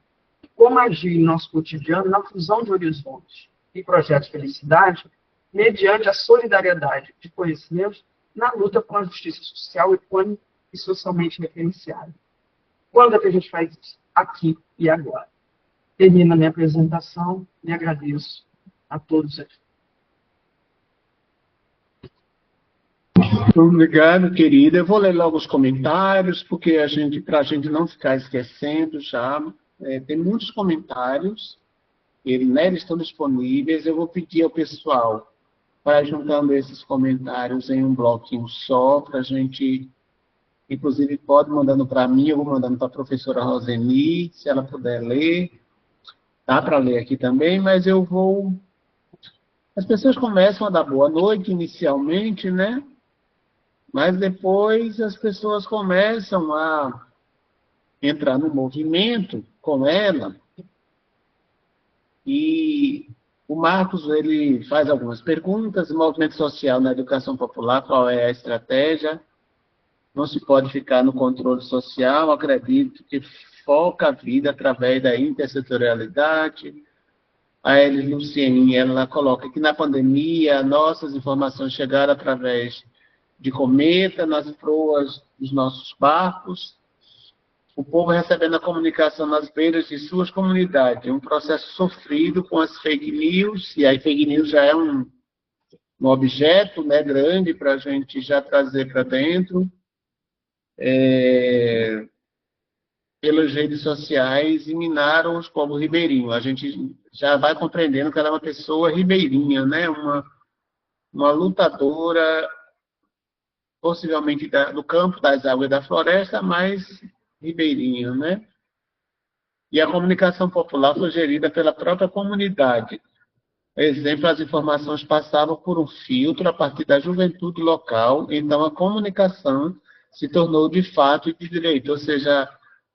como agir em nosso cotidiano na fusão de horizontes e projetos de felicidade, mediante a solidariedade de conhecimentos na luta por uma justiça social, econômica e socialmente referenciada. Quando é que a gente faz isso? Aqui e agora. Termino a minha apresentação e agradeço a todos aqui. Obrigado, querida. Eu vou ler logo os comentários, porque para a gente não ficar esquecendo já, tem muitos comentários, eles estão disponíveis. Eu vou pedir ao pessoal para juntando esses comentários em um bloquinho só, para a gente, inclusive, pode mandando para mim, eu vou mandando para a professora Roseni, se ela puder ler. Dá para ler aqui também, mas eu vou... As pessoas começam a dar boa noite inicialmente, né? Mas depois as pessoas começam a entrar no movimento com ela. E o Marcos, ele faz algumas perguntas. Movimento social na educação popular, qual é a estratégia? Não se pode ficar no controle social. Acredito que foca a vida através da intersetorialidade. A Elis Luciene, ela coloca que na pandemia nossas informações chegaram através de cometa, nas proas dos nossos barcos, o povo recebendo a comunicação nas beiras de suas comunidades, um processo sofrido com as fake news, e aí fake news já é um objeto, né, grande para a gente já trazer para dentro, pelas redes sociais, e minaram os povos ribeirinhos. A gente já vai compreendendo que ela é uma pessoa ribeirinha, né, uma lutadora, possivelmente do campo, das águas e da floresta, mas ribeirinho, né? E a comunicação popular foi gerida pela própria comunidade. Exemplo, as informações passavam por um filtro a partir da juventude local, então a comunicação se tornou de fato e de direito, ou seja,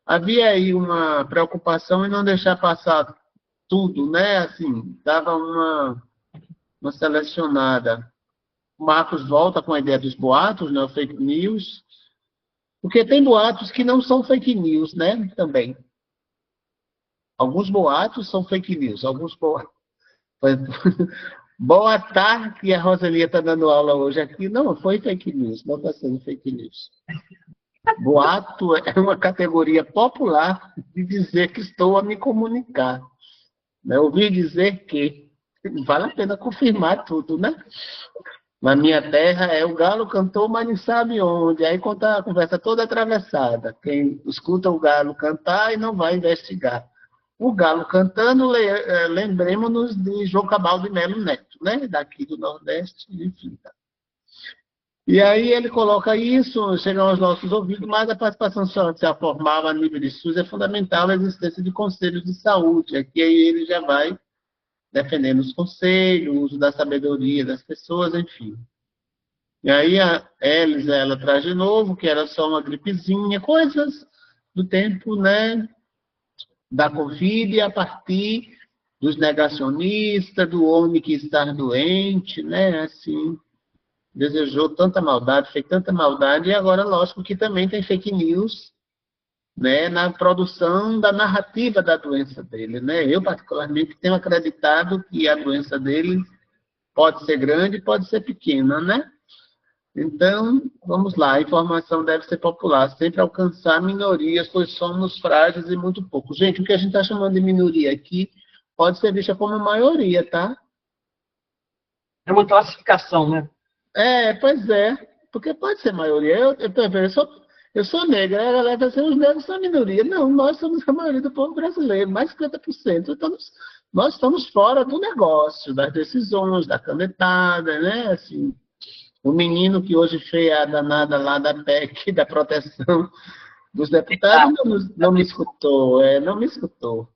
havia aí uma preocupação em não deixar passar tudo, né? Assim, dava uma selecionada. Marcos volta com a ideia dos boatos, né, fake news, porque tem boatos que não são fake news, né, também. Alguns boatos são fake news, alguns boatos... Boa tarde, que a Rosalia está dando aula hoje aqui. Não, foi fake news, não está sendo fake news. Boato é uma categoria popular de dizer que estou a me comunicar. Né? Ouvi dizer que vale a pena confirmar tudo, né? Na minha terra é o galo cantou, mas não sabe onde. Aí conta a conversa toda atravessada. Quem escuta o galo cantar e não vai investigar. O galo cantando, lembremos-nos de João Cabal de Melo Neto, né? Daqui do Nordeste, enfim. E aí ele coloca isso, chega aos nossos ouvidos, mas a participação social formal a nível de SUS é fundamental a existência de conselhos de saúde. Aqui aí ele já vai defendendo os conselhos, o uso da sabedoria das pessoas, enfim. E aí a Elisa, ela traz de novo que era só uma gripezinha, coisas do tempo, né, da Covid, a partir dos negacionistas, do homem que está doente, né, assim, desejou tanta maldade, fez tanta maldade, e agora, lógico que também tem fake news, né, na produção da narrativa da doença dele, né? Eu, particularmente, tenho acreditado que a doença dele pode ser grande, pode ser pequena, né? Então, vamos lá, a informação deve ser popular, sempre alcançar minorias, pois somos frágeis e muito poucos. Gente, o que a gente está chamando de minoria aqui pode ser vista como maioria, tá? É uma classificação, né? Pois é, porque pode ser maioria. Eu sou negra, a galera vai dizer, os negros são a minoria. Não, nós somos a maioria do povo brasileiro, mais de 50%. Então, nós estamos fora do negócio, das decisões, da canetada, né? Assim, o menino que hoje fez a danada lá da PEC, da proteção dos deputados, não me escutou, não me escutou.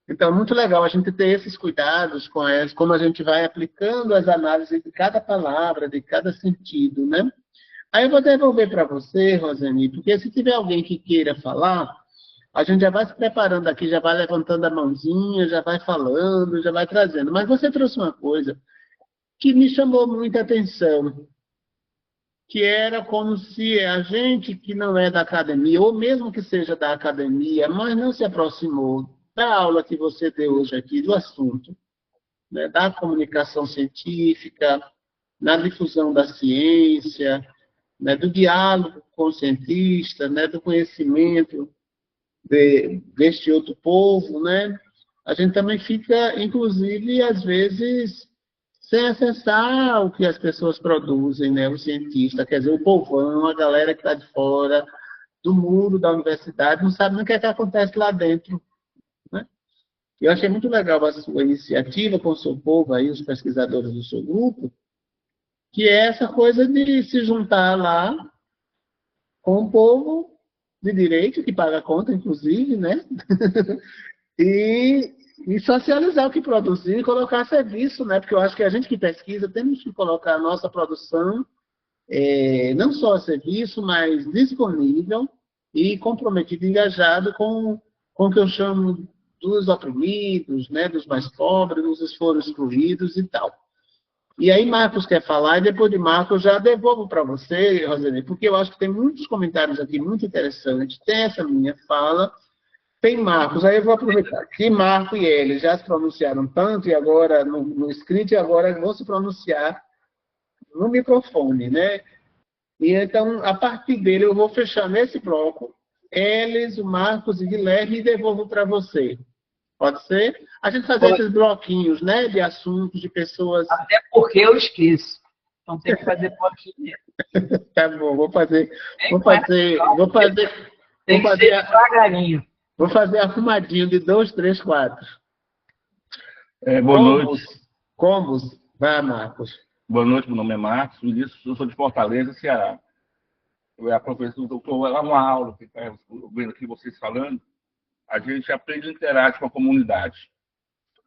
Então, é muito legal a gente ter esses cuidados com como a gente vai aplicando as análises de cada palavra, de cada sentido, né? Aí eu vou devolver para você, Rosane, porque se tiver alguém que queira falar, a gente já vai se preparando aqui, já vai levantando a mãozinha, já vai falando, já vai trazendo. Mas você trouxe uma coisa que me chamou muita atenção, que era como se a gente que não é da academia, ou mesmo que seja da academia, mas não se aproximou da aula que você deu hoje aqui, do assunto, né, da comunicação científica, na difusão da ciência, né, do diálogo com o cientista, né, do conhecimento deste outro povo, né? A gente também fica, inclusive, às vezes, sem acessar o que as pessoas produzem, né? O cientista, quer dizer, o povão, a galera que está de fora do muro da universidade, não sabe nem o que é que acontece lá dentro, né? Eu achei muito legal a sua iniciativa com o seu povo aí, os pesquisadores do seu grupo, que é essa coisa de se juntar lá com o povo de direito, que paga a conta, inclusive, né? e socializar o que produzir e colocar a serviço, né? Porque eu acho que a gente que pesquisa temos que colocar a nossa produção não só a serviço, mas disponível e comprometido, engajado com o que eu chamo dos oprimidos, né? Dos mais pobres, dos que foram excluídos e tal. E aí Marcos quer falar, e depois de Marcos eu já devolvo para você, Rosane, porque eu acho que tem muitos comentários aqui muito interessantes. Tem essa minha fala, tem Marcos, aí eu vou aproveitar que Marcos e ele já se pronunciaram tanto, e agora no script, e agora vão se pronunciar no microfone, né? E então, a partir dele, eu vou fechar nesse bloco, eles, o Marcos e Guilherme, e devolvo para você. Pode ser? A gente fazer esses bloquinhos, né? De assuntos, de pessoas. Até porque eu esqueço. Então tem que fazer bloquinho. Tá bom, vou fazer. Tem que ser devagarinho. Vou fazer arrumadinho de 2, 3, 4. Boa noite. Combos. Vai, Marcos. Boa noite, meu nome é Marcos, eu sou de Fortaleza, Ceará. Eu a professora doutor, lá uma aula que está vendo aqui vocês falando, a gente aprende e interage com a comunidade.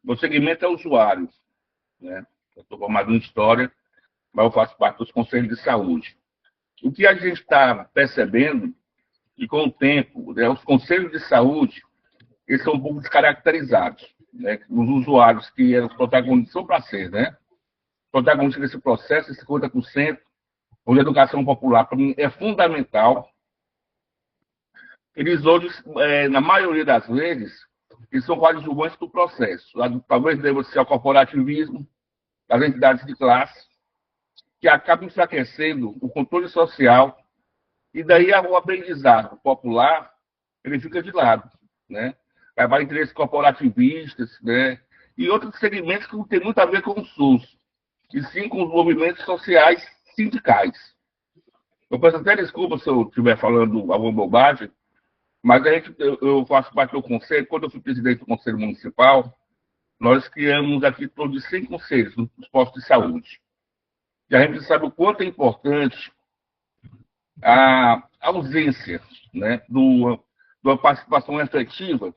Meu segmento é usuário, né? Eu estou formado em História, mas eu faço parte dos conselhos de saúde. O que a gente está percebendo, e com o tempo, né, os conselhos de saúde, eles são um pouco descaracterizados, né? Os usuários que eram os protagonistas são para ser, né? Protagonista desse processo, esse 50%, onde a educação popular, para mim, é fundamental. Eles hoje, na maioria das vezes, eles são coadjuvantes do processo. Talvez deva ser o corporativismo das entidades de classe, que acaba enfraquecendo o controle social, e daí o aprendizado popular, ele fica de lado, né? Vai para interesses corporativistas, né? E outros segmentos que não tem muito a ver com o SUS, e sim com os movimentos sociais sindicais. Eu peço até desculpa se eu estiver falando alguma bobagem, mas eu faço parte do conselho. Quando eu fui presidente do Conselho Municipal, nós criamos aqui todos de 100 conselhos nos postos de saúde. E a gente sabe o quanto é importante a ausência, né, de uma participação efetiva.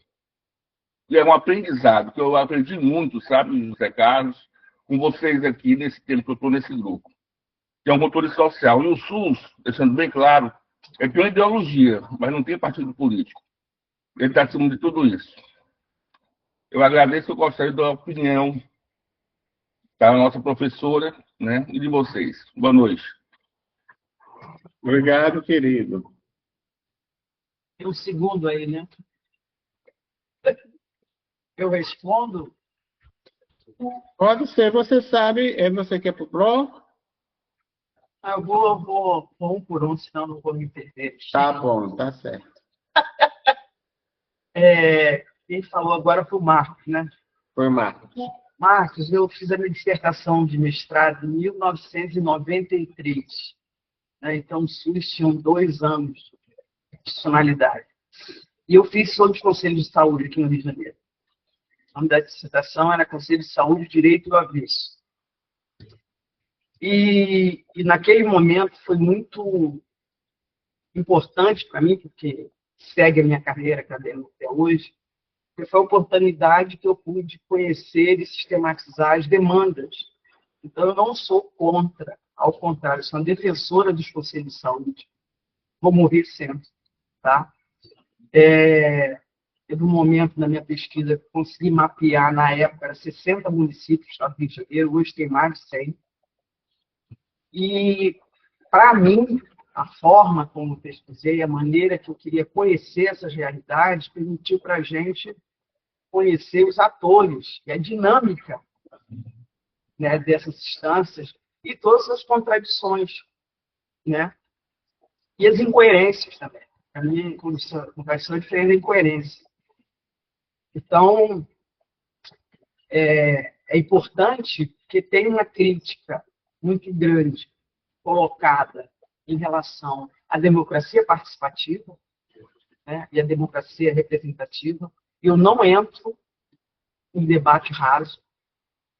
E é um aprendizado que eu aprendi muito, sabe, José Carlos, com vocês aqui nesse tempo que eu estou nesse grupo, que é um controle social. E o SUS, deixando bem claro, é que é uma ideologia, mas não tem partido político. Ele está acima de tudo isso. Eu agradeço, eu gostaria da opinião da nossa professora, né, e de vocês. Boa noite. Obrigado, querido. Tem um segundo aí, né? Eu respondo. Pode ser, você sabe, você quer pro PRO? Eu vou um por um, senão não vou me perder. Tá bom, tá certo. Quem falou agora foi o Marcos, né? Foi, Marcos. Marcos, eu fiz a minha dissertação de mestrado em 1993. Né? Então, o SUS tinha 2 anos de funcionalidade. E eu fiz sobre os conselhos de saúde aqui no Rio de Janeiro. O nome da dissertação era Conselho de Saúde, Direito do Avesso. E naquele momento foi muito importante para mim, porque segue a minha carreira acadêmica até hoje, porque foi a oportunidade que eu pude conhecer e sistematizar as demandas. Então, eu não sou contra, ao contrário, sou uma defensora dos conselhos de saúde. Vou morrer sempre, tá? Teve um momento na minha pesquisa que consegui mapear, na época, era 60 municípios do estado do Rio de Janeiro, hoje tem mais de 100. E, para mim, a forma como eu pesquisei, a maneira que eu queria conhecer essas realidades, permitiu para a gente conhecer os atores e a dinâmica, né, dessas instâncias e todas as contradições, né, e as incoerências também. A minha contradição é diferente da incoerência. Então, é importante que tenha uma crítica muito grande colocada em relação à democracia participativa, né, e à democracia representativa. Eu não entro em debate raso,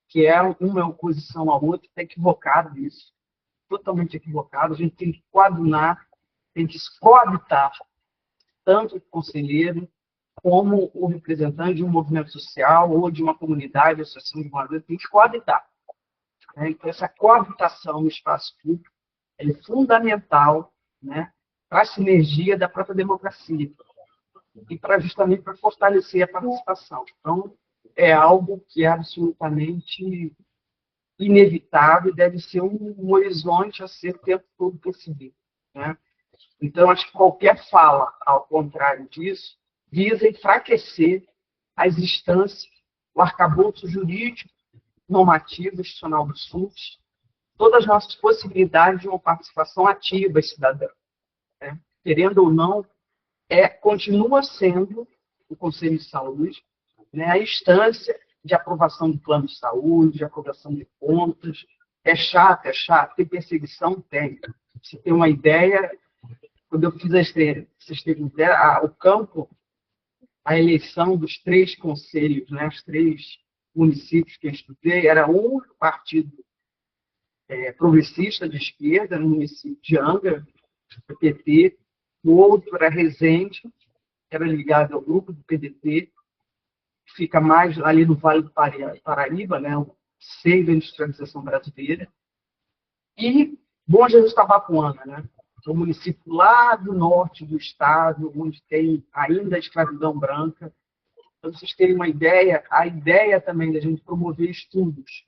que é uma oposição à outra, está equivocado isso, totalmente equivocado. A gente tem que coadunar, tem que coabitar tanto o conselheiro como o representante de um movimento social ou de uma comunidade, associação de moradores, tem que coabitar. Então, essa coabitação no espaço público é fundamental, né, para a sinergia da própria democracia e justamente para fortalecer a participação. Então, é algo que é absolutamente inevitável e deve ser um horizonte a ser o tempo todo percebido, né? Então, acho que qualquer fala, ao contrário disso, visa enfraquecer as instâncias, o arcabouço jurídico, normativo, institucional do SUS, todas as nossas possibilidades de uma participação ativa cidadã. Né? Querendo ou não, continua sendo o Conselho de Saúde, né, a instância de aprovação do plano de saúde, de aprovação de contas. É chato, tem perseguição? Tem. Você tem uma ideia, quando eu fiz vocês têm ideia, o campo, a eleição dos 3 conselhos, né, os 3 municípios que eu estudei, era um partido progressista de esquerda, no município de Angra, do PT, o outro era Resende, que era ligado ao grupo do PDT, que fica mais ali no Vale do Paraíba, né, o seio da industrialização brasileira, e Bom Jesus Tabapuana, né, que é um município lá do norte do estado, onde tem ainda a escravidão branca. Para vocês terem uma ideia, a ideia também da gente promover estudos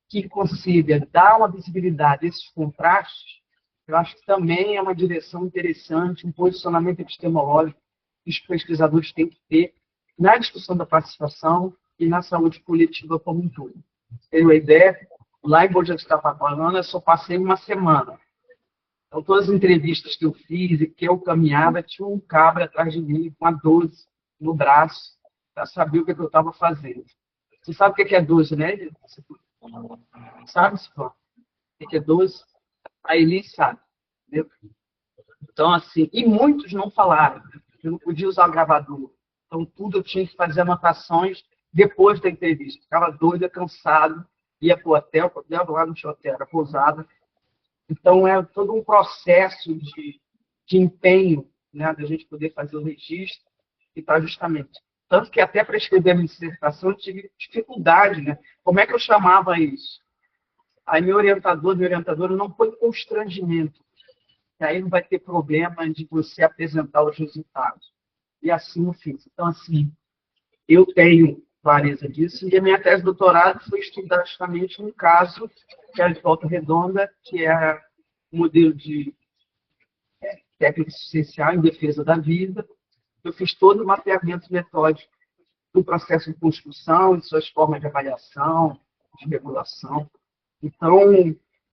que consiga dar uma visibilidade a esses contrastes, eu acho que também é uma direção interessante, um posicionamento epistemológico que os pesquisadores têm que ter na discussão da participação e na saúde coletiva como um todo. Tenho uma ideia, lá em Bom Jesus Tabapuana, eu só passei uma semana. Então, todas as entrevistas que eu fiz e que eu caminhava, tinha um cabra atrás de mim com a 12 no braço, para saber o que eu estava fazendo. Você sabe o que é 12, né? Sabe, Cipó? O que é 12? A Elis sabe. Entendeu? Então, assim, e muitos não falaram. Eu não podia usar o gravador. Então, tudo eu tinha que fazer anotações depois da entrevista. Ficava doida, cansado, ia para o hotel, lá no hotel, era pousada, Então, é todo um processo de empenho, né, da gente poder fazer o registro, e está justamente. Tanto que até para escrever a minha dissertação eu tive dificuldade, né? Como é que eu chamava isso? Aí meu orientador não foi constrangimento, que aí não vai ter problema de você apresentar os resultados. E assim eu fiz. Então, assim, eu tenho clareza disso, e a minha tese de doutorado foi estudar justamente um caso que é de Volta Redonda, que é o modelo de técnica assistencial em defesa da vida. Eu fiz todo o mapeamento metódico do processo de construção, de suas formas de avaliação, de regulação. Então,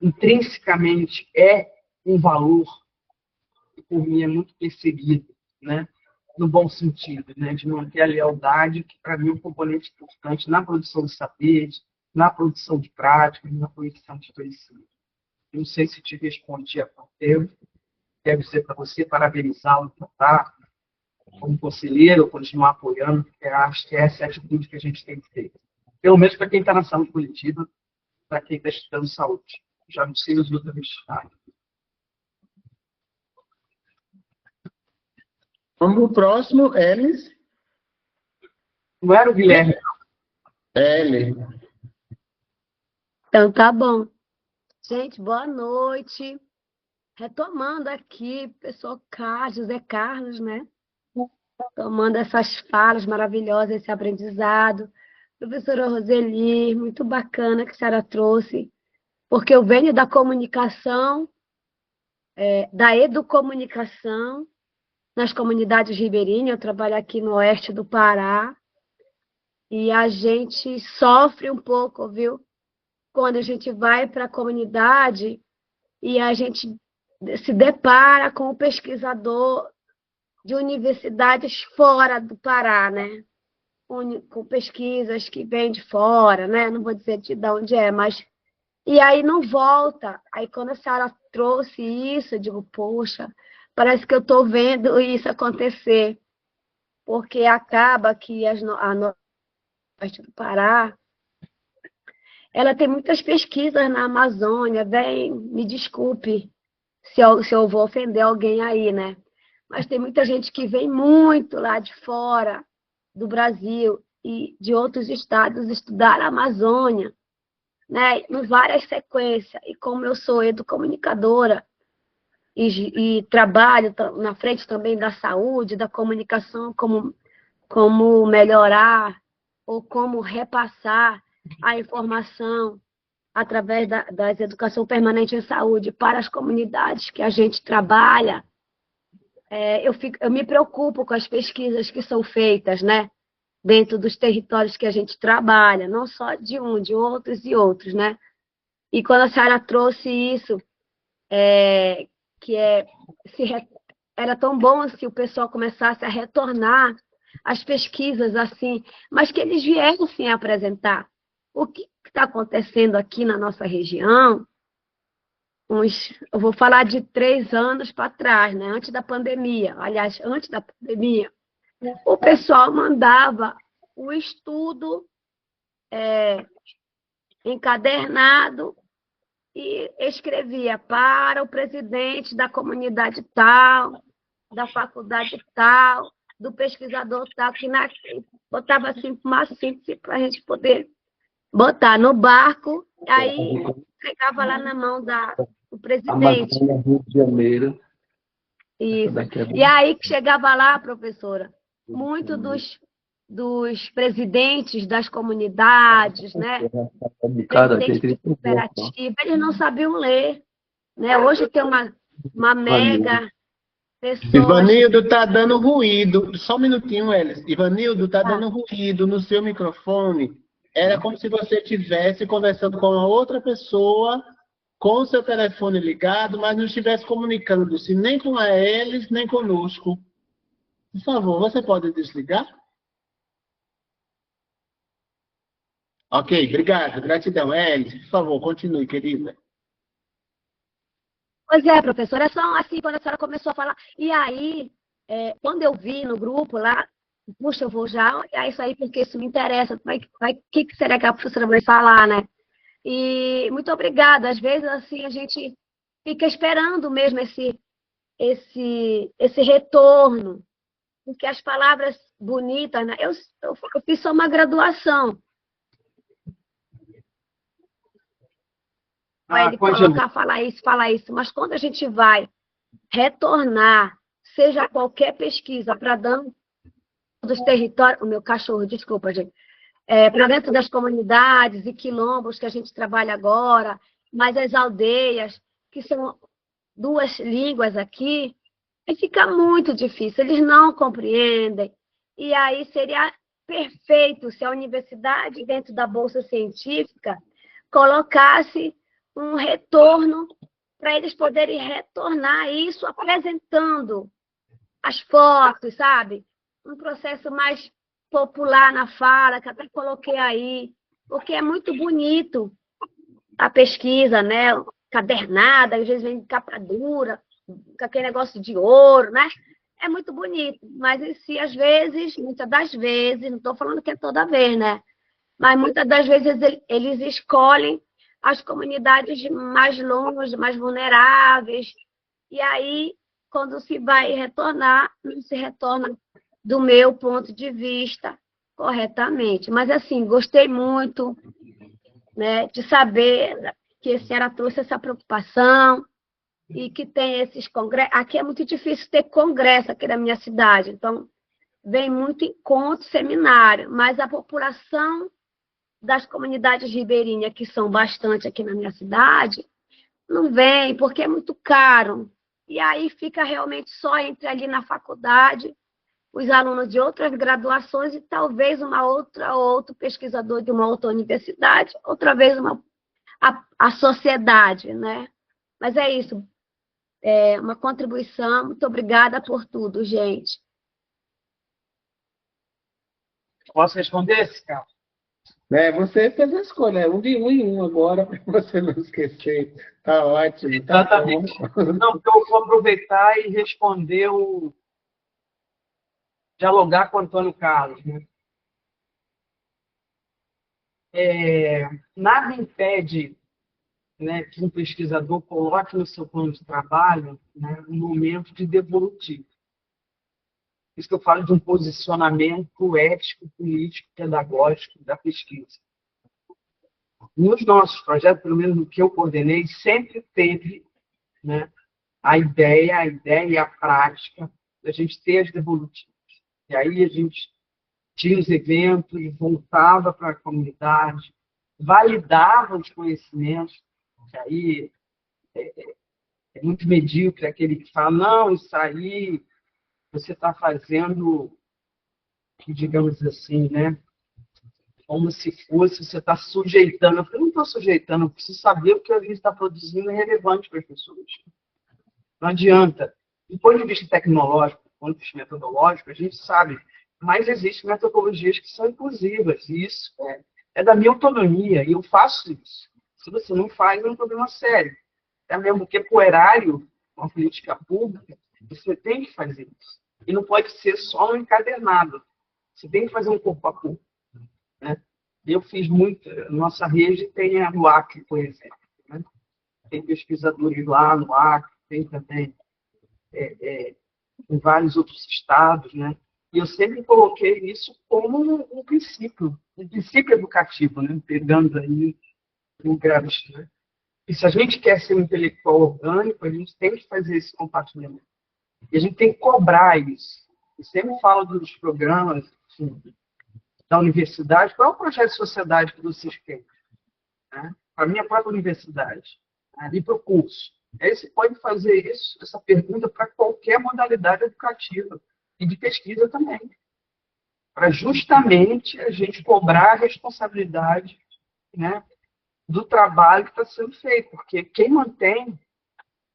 intrinsecamente, é um valor que, por mim, é muito perseguido, né? No bom sentido, né? De manter a lealdade, que, para mim, é um componente importante na produção de saberes, na produção de práticas, na produção de conhecimento. Não sei se te respondi a tempo. Quero dizer para você, parabenizá-lo por estar como conselheiro, continuar apoiando, porque acho que essa é a atitude que a gente tem que ter. Pelo menos para quem está na saúde coletiva, para quem está estudando saúde. Já não sei os outros áreas. Vamos para o próximo, Elis. Não era o Guilherme? Elis. Então, tá bom. Gente, boa noite. Retomando aqui, pessoal José Carlos, né? Tomando essas falas maravilhosas, esse aprendizado. Professora Roseli, muito bacana que a senhora trouxe, porque eu venho da comunicação, da educomunicação, nas comunidades ribeirinhas, eu trabalho aqui no oeste do Pará, e a gente sofre um pouco, viu? Quando a gente vai para a comunidade e a gente se depara com o pesquisador de universidades fora do Pará, né? Com pesquisas que vêm de fora, né? Não vou dizer de onde é, mas... E aí não volta. Aí quando a senhora trouxe isso, eu digo, poxa, parece que eu estou vendo isso acontecer. Porque acaba que a Norte do Pará, ela tem muitas pesquisas na Amazônia, me desculpe se eu vou ofender alguém aí, né? Mas tem muita gente que vem muito lá de fora do Brasil e de outros estados estudar a Amazônia, né? Em várias sequências. E como eu sou educomunicadora e trabalho na frente também da saúde, da comunicação, como melhorar ou como repassar a informação através da educação permanente em saúde para as comunidades que a gente trabalha, eu me preocupo com as pesquisas que são feitas, né, dentro dos territórios que a gente trabalha, não só de outros e outros, né? E quando a senhora trouxe isso, era tão bom se o pessoal começasse a retornar as pesquisas assim, mas que eles viessem apresentar o que está acontecendo aqui na nossa região. Eu vou falar de 3 anos para trás, né? Antes da pandemia. Aliás, antes da pandemia, o pessoal mandava o estudo encadernado e escrevia para o presidente da comunidade tal, da faculdade tal, do pesquisador tal, que botava assim uma síntese para a gente poder botar no barco, aí pegava lá na mão do presidente. Amazônia, Rio de Janeiro. Isso. E aí que chegava lá, professora, muitos dos presidentes das comunidades, né? Presidentes de cooperativa, eles não sabiam ler, né? Hoje tem uma mega pessoa... Ivanildo, está dando ruído. Só um minutinho, Elis. Ivanildo, está dando ruído no seu microfone. Era como se você estivesse conversando com uma outra pessoa, com o seu telefone ligado, mas não estivesse comunicando-se nem com a Elis, nem conosco. Por favor, você pode desligar? Ok, obrigado. Gratidão. Elis, por favor, continue, querida. Pois é, professora, é só assim, quando a senhora começou a falar. E aí, quando eu vi no grupo lá, puxa, eu vou já olhar isso aí, porque isso me interessa. O que será que a professora vai falar, né? E muito obrigada. Às vezes, assim, a gente fica esperando mesmo esse retorno, porque as palavras bonitas, né? Eu fiz só uma graduação. Vai ele colocar, falar isso, mas quando a gente vai retornar, seja qualquer pesquisa para dentro dos territórios, o meu cachorro, desculpa, gente, para dentro das comunidades e quilombos que a gente trabalha agora, mas as aldeias, que são 2 línguas aqui, aí fica muito difícil, eles não compreendem. E aí seria perfeito se a universidade, dentro da Bolsa Científica, colocasse um retorno para eles poderem retornar isso apresentando as fotos, sabe? Um processo mais popular na fala, que até coloquei aí, porque é muito bonito a pesquisa, né? Cadernada, às vezes vem de capa dura, com aquele negócio de ouro, né? É muito bonito, mas se às vezes, muitas das vezes, não estou falando que é toda vez, né? Mas muitas das vezes eles escolhem as comunidades mais longe, mais vulneráveis, e aí, quando se vai retornar, não se retorna do meu ponto de vista corretamente. Mas, assim, gostei muito, né, de saber que a senhora trouxe essa preocupação e que tem esses congressos. Aqui é muito difícil ter congresso aqui na minha cidade, então vem muito encontro, seminário, mas a população das comunidades ribeirinhas, que são bastante aqui na minha cidade, não vem, porque é muito caro. E aí fica realmente só entre ali na faculdade, os alunos de outras graduações e talvez outro pesquisador de uma outra universidade, outra vez a sociedade, né? Mas é isso. É uma contribuição. Muito obrigada por tudo, gente. Posso responder, Carlos? Você fez a escolha, de um em um agora, para você não esquecer. Tá ótimo. Tá Exatamente. Não, porque eu vou aproveitar e responder dialogar com o Antônio Carlos, né? Nada impede, né, que um pesquisador coloque no seu plano de trabalho, né, um momento de devolutivo. Isso que eu falo de um posicionamento ético, político, pedagógico da pesquisa. Nos nossos projetos, pelo menos no que eu coordenei, sempre teve, né, a ideia e a prática da gente ter as devolutivas. E aí a gente tinha os eventos, voltava para a comunidade, validava os conhecimentos, que aí é muito medíocre aquele que fala, não, isso aí você está fazendo, digamos assim, né, como se fosse, você está sujeitando. Eu não estou sujeitando, eu preciso saber o que a gente está produzindo é relevante para as pessoas. Não adianta. Do ponto de vista tecnológico, do ponto de vista metodológico, a gente sabe, mas existem metodologias que são inclusivas, e isso é da minha autonomia, e eu faço isso. Se você não faz, é um problema sério. É mesmo porque, para o erário, uma política pública, você tem que fazer isso. E não pode ser só um encadernado. Você tem que fazer um corpo a corpo. Né? Eu fiz muito. Nossa rede tem a no Acre, por exemplo. Né? Tem pesquisadores lá no Acre, tem também em vários outros estados. Né? E eu sempre coloquei isso como um princípio educativo, né? Pegando aí o Gramsci. Né? E se a gente quer ser um intelectual orgânico, a gente tem que fazer esse compartilhamento. E a gente tem que cobrar isso. Eu sempre falo dos programas assim, da universidade. Qual é o projeto de sociedade que vocês têm? Né? Para a minha própria universidade. Ali para o curso. Aí você pode fazer isso, essa pergunta para qualquer modalidade educativa. E de pesquisa também. Para justamente a gente cobrar a responsabilidade, né, do trabalho que está sendo feito. Porque quem mantém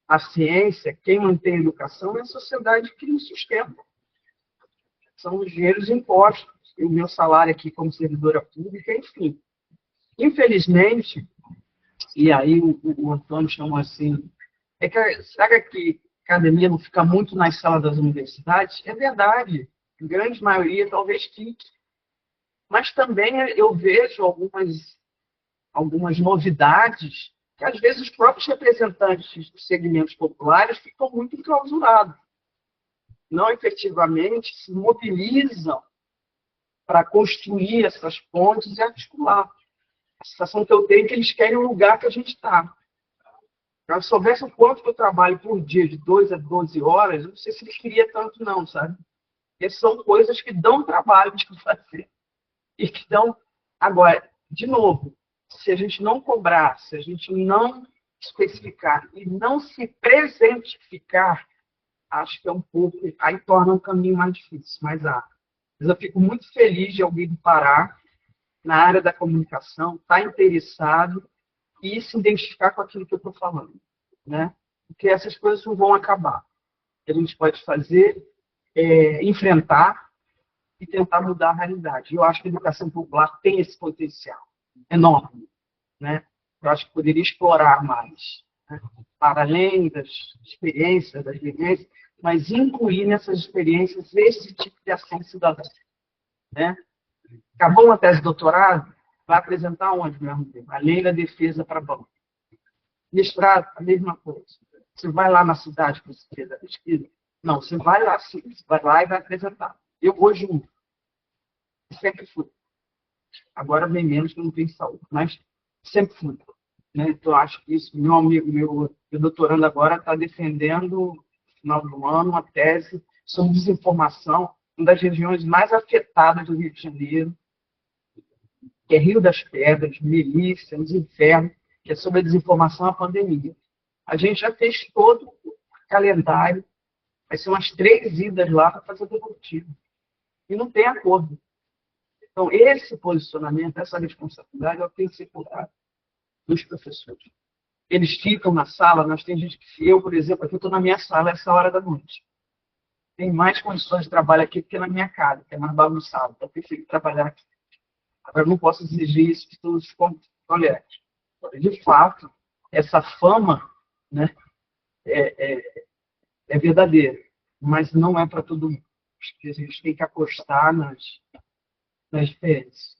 a ciência, quem mantém a educação é a sociedade que nos sustenta. São os dinheiros impostos, e o meu salário aqui como servidora pública, enfim. Infelizmente, e aí o Antônio chamou assim, será que a academia não fica muito nas salas das universidades? É verdade, a grande maioria talvez fique. Mas também eu vejo algumas novidades que às vezes os próprios representantes dos segmentos populares ficam muito enclausurados. Não efetivamente se mobilizam para construir essas pontes e articular. A sensação que eu tenho é que eles querem o lugar que a gente está. Se soubesse o quanto que eu trabalho por dia, de 2 a 12 horas, eu não sei se eles queriam tanto não, sabe? Porque são coisas que dão trabalho de fazer. E que dão... Agora, de novo, se a gente não cobrar, se a gente não especificar e não se presentificar, acho que é um pouco... Aí torna um caminho mais difícil, mais árduo. Mas eu fico muito feliz de alguém do Pará, na área da comunicação, estar interessado e se identificar com aquilo que eu estou falando, né? Porque essas coisas não vão acabar. O que a gente pode fazer é enfrentar e tentar mudar a realidade. Eu acho que a educação popular tem esse potencial enorme, né? Eu acho que poderia explorar mais, né? Para além das experiências, das vivências, mas incluir nessas experiências esse tipo de ação cidadã, né? Acabou uma tese de doutorado, vai apresentar onde mesmo tempo? A lei da defesa para banco. Mestrado, a mesma coisa. Você vai lá na cidade que você fez a pesquisa? Não, você vai lá sim, você vai lá e vai apresentar. Eu vou junto. Sempre fui. Agora bem menos que eu não tenho saúde, mas sempre fui. Né? Então, acho que isso, meu amigo, meu doutorando agora está defendendo, no final do ano, uma tese sobre desinformação, uma das regiões mais afetadas do Rio de Janeiro, que é Rio das Pedras, Melícia, os Infernos, que é sobre a desinformação e a pandemia. A gente já fez todo o calendário, vai ser umas 3 idas lá para fazer o devolutivo. E não tem acordo. Então, esse posicionamento, essa responsabilidade, é o que tem que ser cobrado dos professores. Eles ficam na sala, nós tem gente que... Eu, por exemplo, aqui estou na minha sala essa hora da noite. Tem mais condições de trabalho aqui do que na minha casa, que é mais bagunçado. Então, eu prefiro trabalhar aqui. Agora, eu não posso exigir isso de todos os colegas. De fato, essa fama, né, é verdadeira, mas não é para todo mundo. Acho que a gente tem que apostar nas diferenças.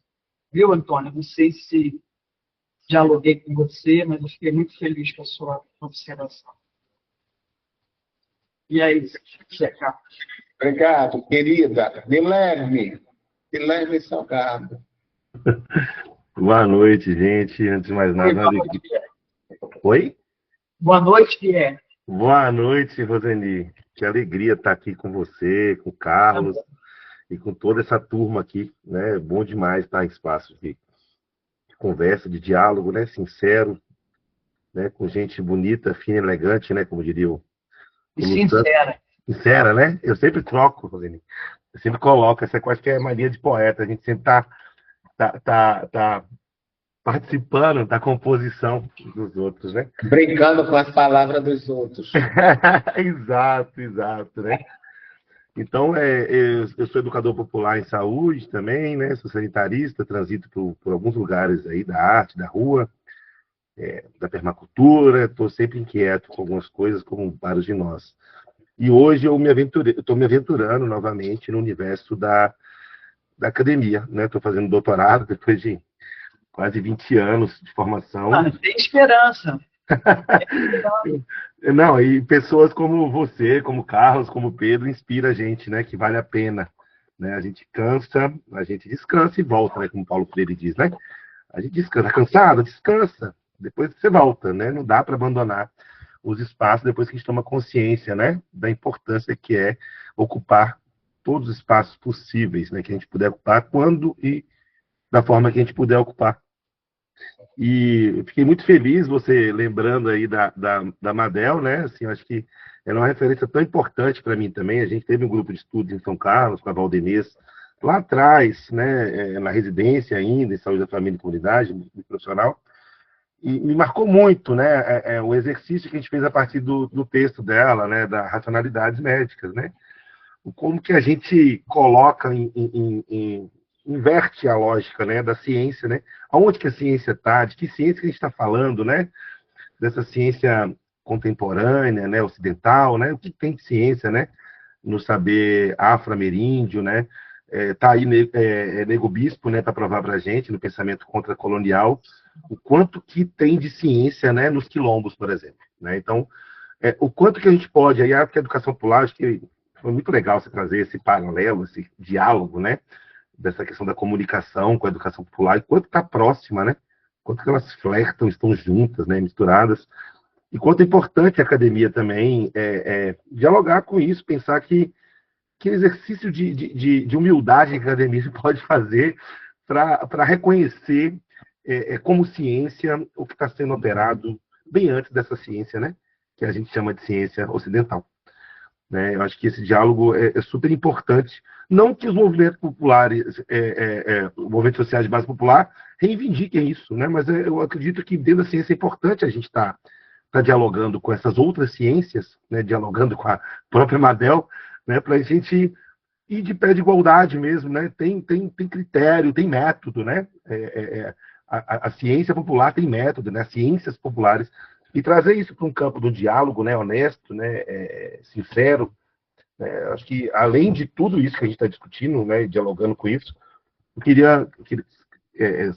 Viu, Antônio? Não sei se dialoguei com você, mas eu fiquei muito feliz com a sua observação. E aí, Zeca? Obrigado, querida. Guilherme Salgado. Boa noite, gente. Antes de mais nada, oi? Boa noite, Pierre. Boa noite, Roseni. Que alegria estar aqui com você, com o Carlos e com toda essa turma aqui, né? É bom demais estar em espaços de conversa, de diálogo, né? Sincero, né? Com gente bonita, fina, elegante, né? Como diria o sincera. Sincera, né? Eu sempre troco, Roseni. Eu sempre coloco, essa quase que é mania de poeta. A gente sempre tá participando da composição dos outros, né? Brincando com as palavras dos outros. Exato, né? Então, eu sou educador popular em saúde também, né? Sou sanitarista, transito por alguns lugares aí da arte, da rua, da permacultura, estou sempre inquieto com algumas coisas, como vários de nós. E hoje eu estou me aventurando novamente no universo da academia, né? Estou fazendo doutorado depois de quase 20 anos de formação. Tem esperança. Não, e pessoas como você, como Carlos, como Pedro, inspira a gente, né? Que vale a pena. Né? A gente cansa, a gente descansa e volta, né? Como Paulo Freire diz, né? A gente descansa, cansado, descansa. Depois você volta, né? Não dá para abandonar os espaços depois que a gente toma consciência, né? Da importância que é ocupar todos os espaços possíveis, né? Que a gente puder ocupar quando e da forma que a gente puder ocupar. E eu fiquei muito feliz você lembrando aí da Madel, né? Assim, eu acho que ela é uma referência tão importante para mim também. A gente teve um grupo de estudos em São Carlos, com a Valdenez, lá atrás, né? Na residência ainda, em saúde da família e comunidade, no profissional. E me marcou muito, né? O exercício que a gente fez a partir do texto dela, né? Da racionalidades médicas, né? Como que a gente coloca inverte a lógica, né, da ciência, né? Aonde que a ciência está? De que ciência que a gente está falando, né? Dessa ciência contemporânea, né, ocidental, né? O que tem de ciência, né? No saber afro-ameríndio, né? Tá aí Nego Bispo, né, para provar para a gente, no pensamento contracolonial, o quanto que tem de ciência, né, nos quilombos, por exemplo. Né? Então, o quanto que a gente pode, aí acho que a educação popular, acho que foi muito legal você trazer esse paralelo, esse diálogo, né, dessa questão da comunicação com a educação popular, e quanto está próxima, né, quanto que elas flertam, estão juntas, né, misturadas, e quanto é importante a academia também dialogar com isso, pensar que exercício de humildade que a academia pode fazer para reconhecer como ciência o que está sendo operado bem antes dessa ciência, né, que a gente chama de ciência ocidental. Né? Eu acho que esse diálogo é super importante. Não que os movimentos populares, movimentos sociais de base popular, reivindiquem isso, né? Mas eu acredito que dentro da ciência é importante a gente estar dialogando com essas outras ciências, né? Dialogando com a própria Madel, né? Para a gente ir de pé de igualdade mesmo, né? Tem critério, tem método, né? A ciência popular tem método, né? As ciências populares, e trazer isso para um campo do diálogo, né? Honesto, né? Sincero. Acho que além de tudo isso que a gente está discutindo, né? Dialogando com isso, eu queria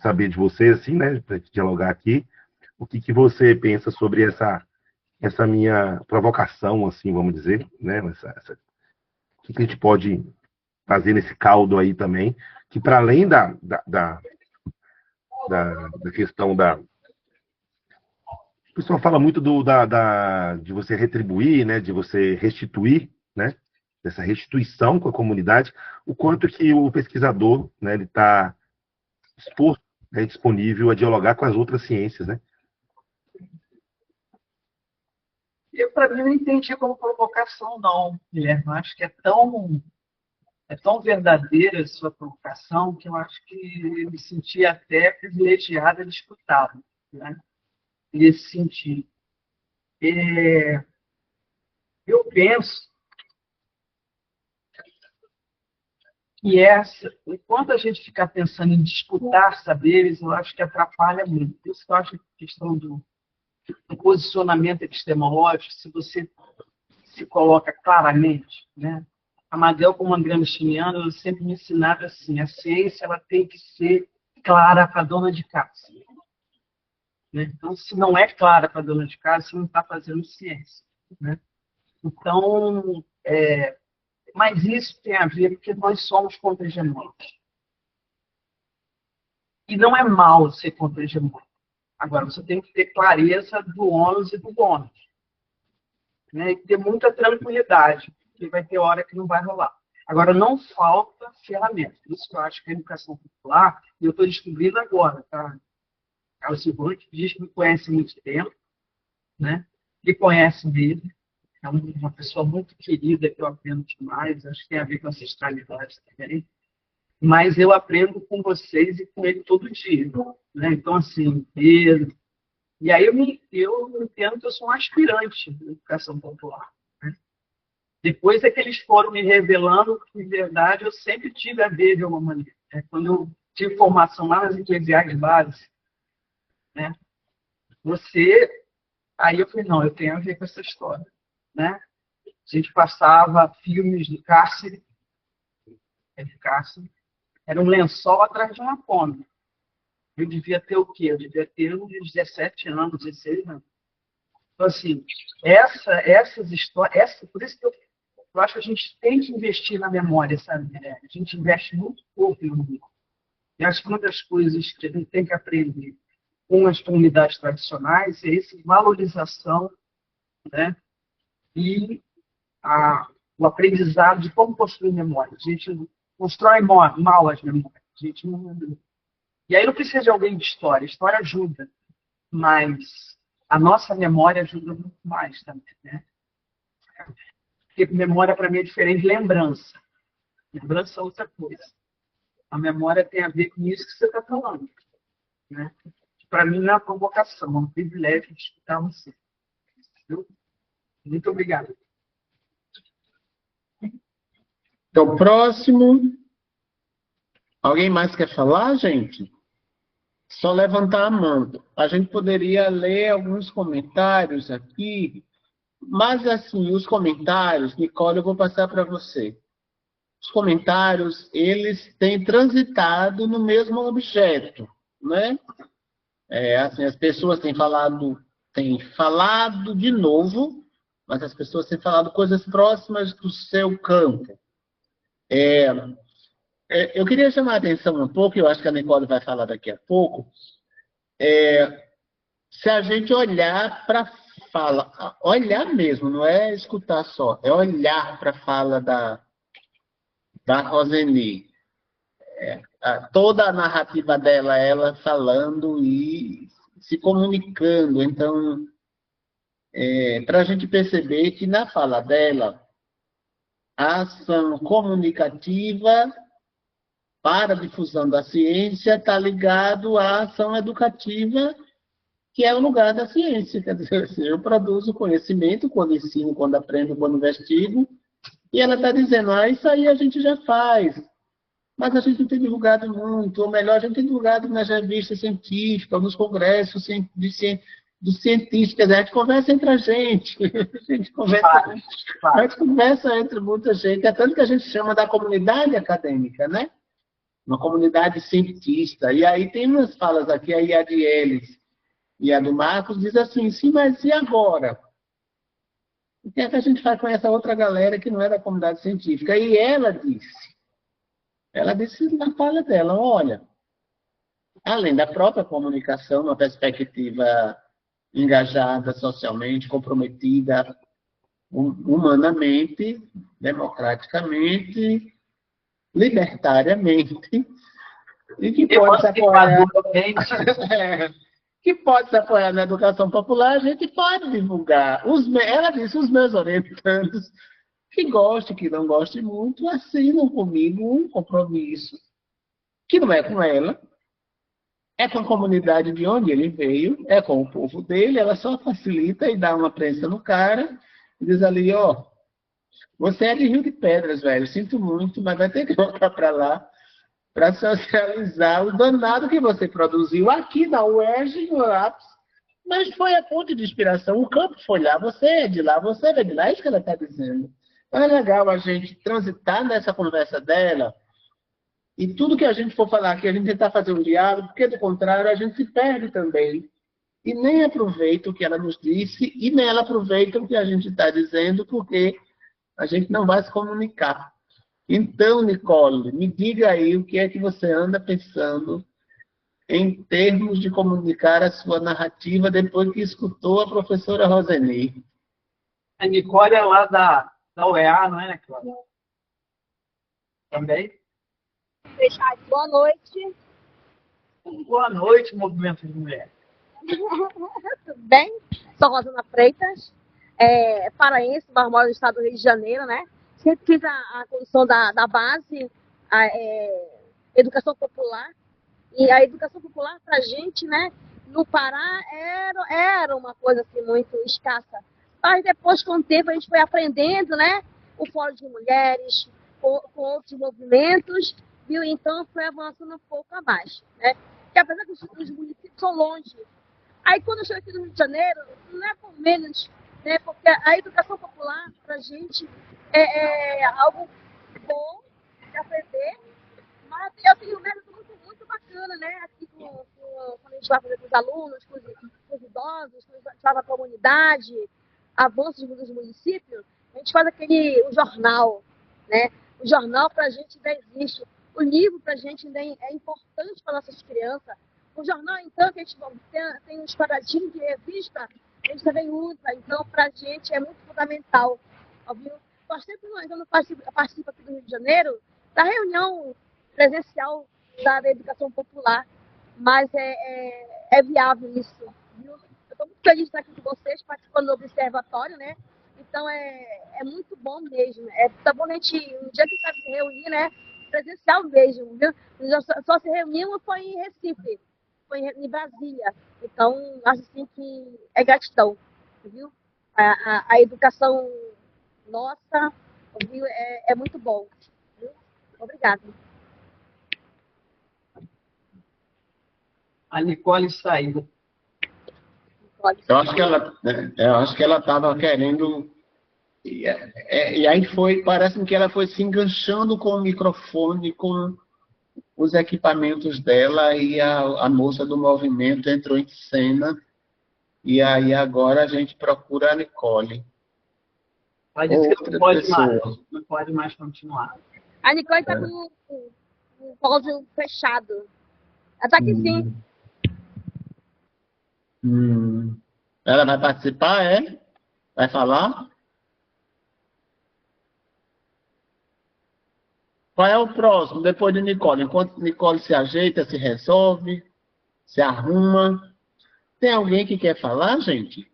saber de você, assim, né? Para dialogar aqui, o que você pensa sobre essa minha provocação, assim, vamos dizer, né? O que a gente pode fazer nesse caldo aí também, que para além da questão da... O pessoal fala muito de você retribuir, né? De você restituir, né? Dessa restituição com a comunidade, o quanto que o pesquisador, né? Ele está exposto, disponível a dialogar com as outras ciências, né? Eu, para mim, não entendi como provocação, não, Guilherme. Eu acho que é tão verdadeira a sua provocação que eu acho que eu me senti até privilegiada de escutá-la, né? Nesse sentido. Eu penso que enquanto a gente ficar pensando em disputar saberes, eu acho que atrapalha muito. Por isso que eu acho que a questão do posicionamento epistemológico, se você se coloca claramente, né? A Madel, como uma gramsciana, eu sempre me ensinava assim, a ciência ela tem que ser clara para a dona de casa. Né? Então, se não é clara para a dona de casa, você não está fazendo ciência. Né? Então, mas isso tem a ver porque nós somos contra-hegemônicos. E não é mal ser contra-hegemônico. Agora, você tem que ter clareza do ônus e do bônus. Né? E ter muita tranquilidade, porque vai ter hora que não vai rolar. Agora, não falta ferramenta. Isso que eu acho que a educação popular, e eu estou descobrindo agora, tá? Carlos Silvano, que diz que me conhece há muito tempo, né? Me conhece mesmo. É uma pessoa muito querida, que eu aprendo demais. Acho que tem a ver com ancestralidade também. Mas eu aprendo com vocês e com ele todo dia. Né? Então, assim, Pedro. E aí eu entendo que eu sou um aspirante da educação popular. Né? Depois é que eles foram me revelando que, de verdade, eu sempre tive a ver de alguma maneira. Quando eu tive formação lá nas eclesiais de base, né? Aí eu falei, não, eu tenho a ver com essa história. Né? A gente passava filmes do cárcere, era um lençol atrás de uma fome. Eu devia ter o quê? Eu devia ter uns 17 anos, 16 anos. Então, assim, essas histórias, por isso que eu acho que a gente tem que investir na memória, sabe? A gente investe muito pouco no mundo. E acho que uma das coisas que a gente tem que aprender com as comunidades tradicionais é essa valorização, né? E o aprendizado de como construir memória. A gente constrói mal as memórias. E aí não precisa de alguém de história. A história ajuda, mas a nossa memória ajuda muito mais também. Né? Porque memória, para mim, é diferente de lembrança. Lembrança é outra coisa. A memória tem a ver com isso que você está falando. Né? Para mim, não é uma provocação, é um privilégio de escutar você. Viu? Muito obrigado. Então, próximo. Alguém mais quer falar, gente? Só levantar a mão. A gente poderia ler alguns comentários aqui, mas, assim, os comentários, Nicole, eu vou passar para você. os comentários, eles têm transitado no mesmo objeto, né? Assim, as pessoas têm falado de novo, mas as pessoas têm falado coisas próximas do seu campo. Eu queria chamar a atenção um pouco, eu acho que a Nicole vai falar daqui a pouco, se a gente olhar para a fala, olhar mesmo, não é escutar só, é olhar para a fala da Roseni. Toda a narrativa dela, ela falando e se comunicando. Então, para a gente perceber que na fala dela, a ação comunicativa para a difusão da ciência está ligado à ação educativa, que é o lugar da ciência. Quer dizer, assim, eu produzo conhecimento quando ensino, quando aprendo, quando investigo, e ela está dizendo, isso aí a gente já faz, mas a gente não tem divulgado muito, ou melhor, a gente tem divulgado nas revistas científicas, nos congressos dos cientistas, a gente conversa entre a gente conversa entre muita gente, é tanto que a gente chama da comunidade acadêmica, né? Uma comunidade cientista. E aí tem umas falas aqui, aí a de Elis e a do Marcos, diz assim, sim, mas e agora? O que é que a gente faz com essa outra galera que não é da comunidade científica? E ela disse na fala dela, olha, além da própria comunicação, uma perspectiva engajada socialmente, comprometida humanamente, democraticamente, libertariamente, e que pode se apoiar, na educação popular, a gente pode divulgar. Ela disse, os meus orientandos, que goste, que não goste muito, assinam comigo um compromisso, que não é com ela, é com a comunidade de onde ele veio, é com o povo dele, ela só facilita e dá uma prensa no cara, e diz ali, você é de Rio de Pedras, velho, sinto muito, mas vai ter que voltar para lá para socializar o danado que você produziu aqui na UERJ, no lápis, mas foi a fonte de inspiração, o campo foi lá, você é de lá, é isso que ela está dizendo. Então é legal a gente transitar nessa conversa dela, e tudo que a gente for falar aqui, a gente tentar fazer um diálogo, porque do contrário a gente se perde também, e nem aproveita o que ela nos disse, e nem ela aproveita o que a gente está dizendo, porque a gente não vai se comunicar. Então, Nicole, me diga aí o que é que você anda pensando em termos de comunicar a sua narrativa depois que escutou a professora Roseni. A Nicole é lá da UEA, não é, Nicole? Também? Boa noite. Boa noite, Movimento de Mulheres. Tudo bem? Sou Rosana Freitas, paraense, moro no estado do Rio de Janeiro, né? Sempre fiz a condição da base, educação popular. E a educação popular, para a gente, né, no Pará, era uma coisa assim, muito escassa. Mas depois, com o tempo, a gente foi aprendendo, né? O Fórum de Mulheres, com outros movimentos, viu? Então, foi avançando um pouco abaixo, né? Porque apesar que os municípios são longe. Aí, quando eu cheguei aqui no Rio de Janeiro, não é por menos, né? Porque a educação popular, para a gente, é algo bom de aprender, mas eu tenho um método muito bacana, né? Aqui, quando a gente vai fazer com os alunos, com os idosos, quando a gente vai para a comunidade, avanços dos municípios, a gente faz o jornal, né? O jornal para a gente ainda existe. O livro para a gente ainda é importante para nossas crianças. O jornal, então, que a gente tem uns quadradinhos de revista, a gente também usa. Então, para a gente é muito fundamental. Viu? Nós sempre participo aqui do Rio de Janeiro da reunião presencial da educação popular, mas é viável isso. Viu? Eu estou muito feliz de estar aqui com vocês, participando do observatório, né? Então, é muito bom mesmo. Tá bom a gente, um dia que sabe se reunir, né? Presencial mesmo, viu? Só se reunimos foi em Recife, foi em Brasília. Então, acho assim que é gratidão, viu? A educação nossa, viu? É muito bom. Viu? Obrigada. A Nicole saiu. Eu acho que ela estava querendo E aí parece que ela foi se enganchando com o microfone, com os equipamentos dela, e a moça do movimento entrou em cena, e aí agora a gente procura a Nicole. Ela disse que Outra pessoa. não pode mais continuar. A Nicole está com o pódio fechado. Ela está aqui sim. Ela vai participar, é? Vai falar? Qual é o próximo, depois de Nicole? Enquanto Nicole se ajeita, se resolve, se arruma. Tem alguém que quer falar, gente?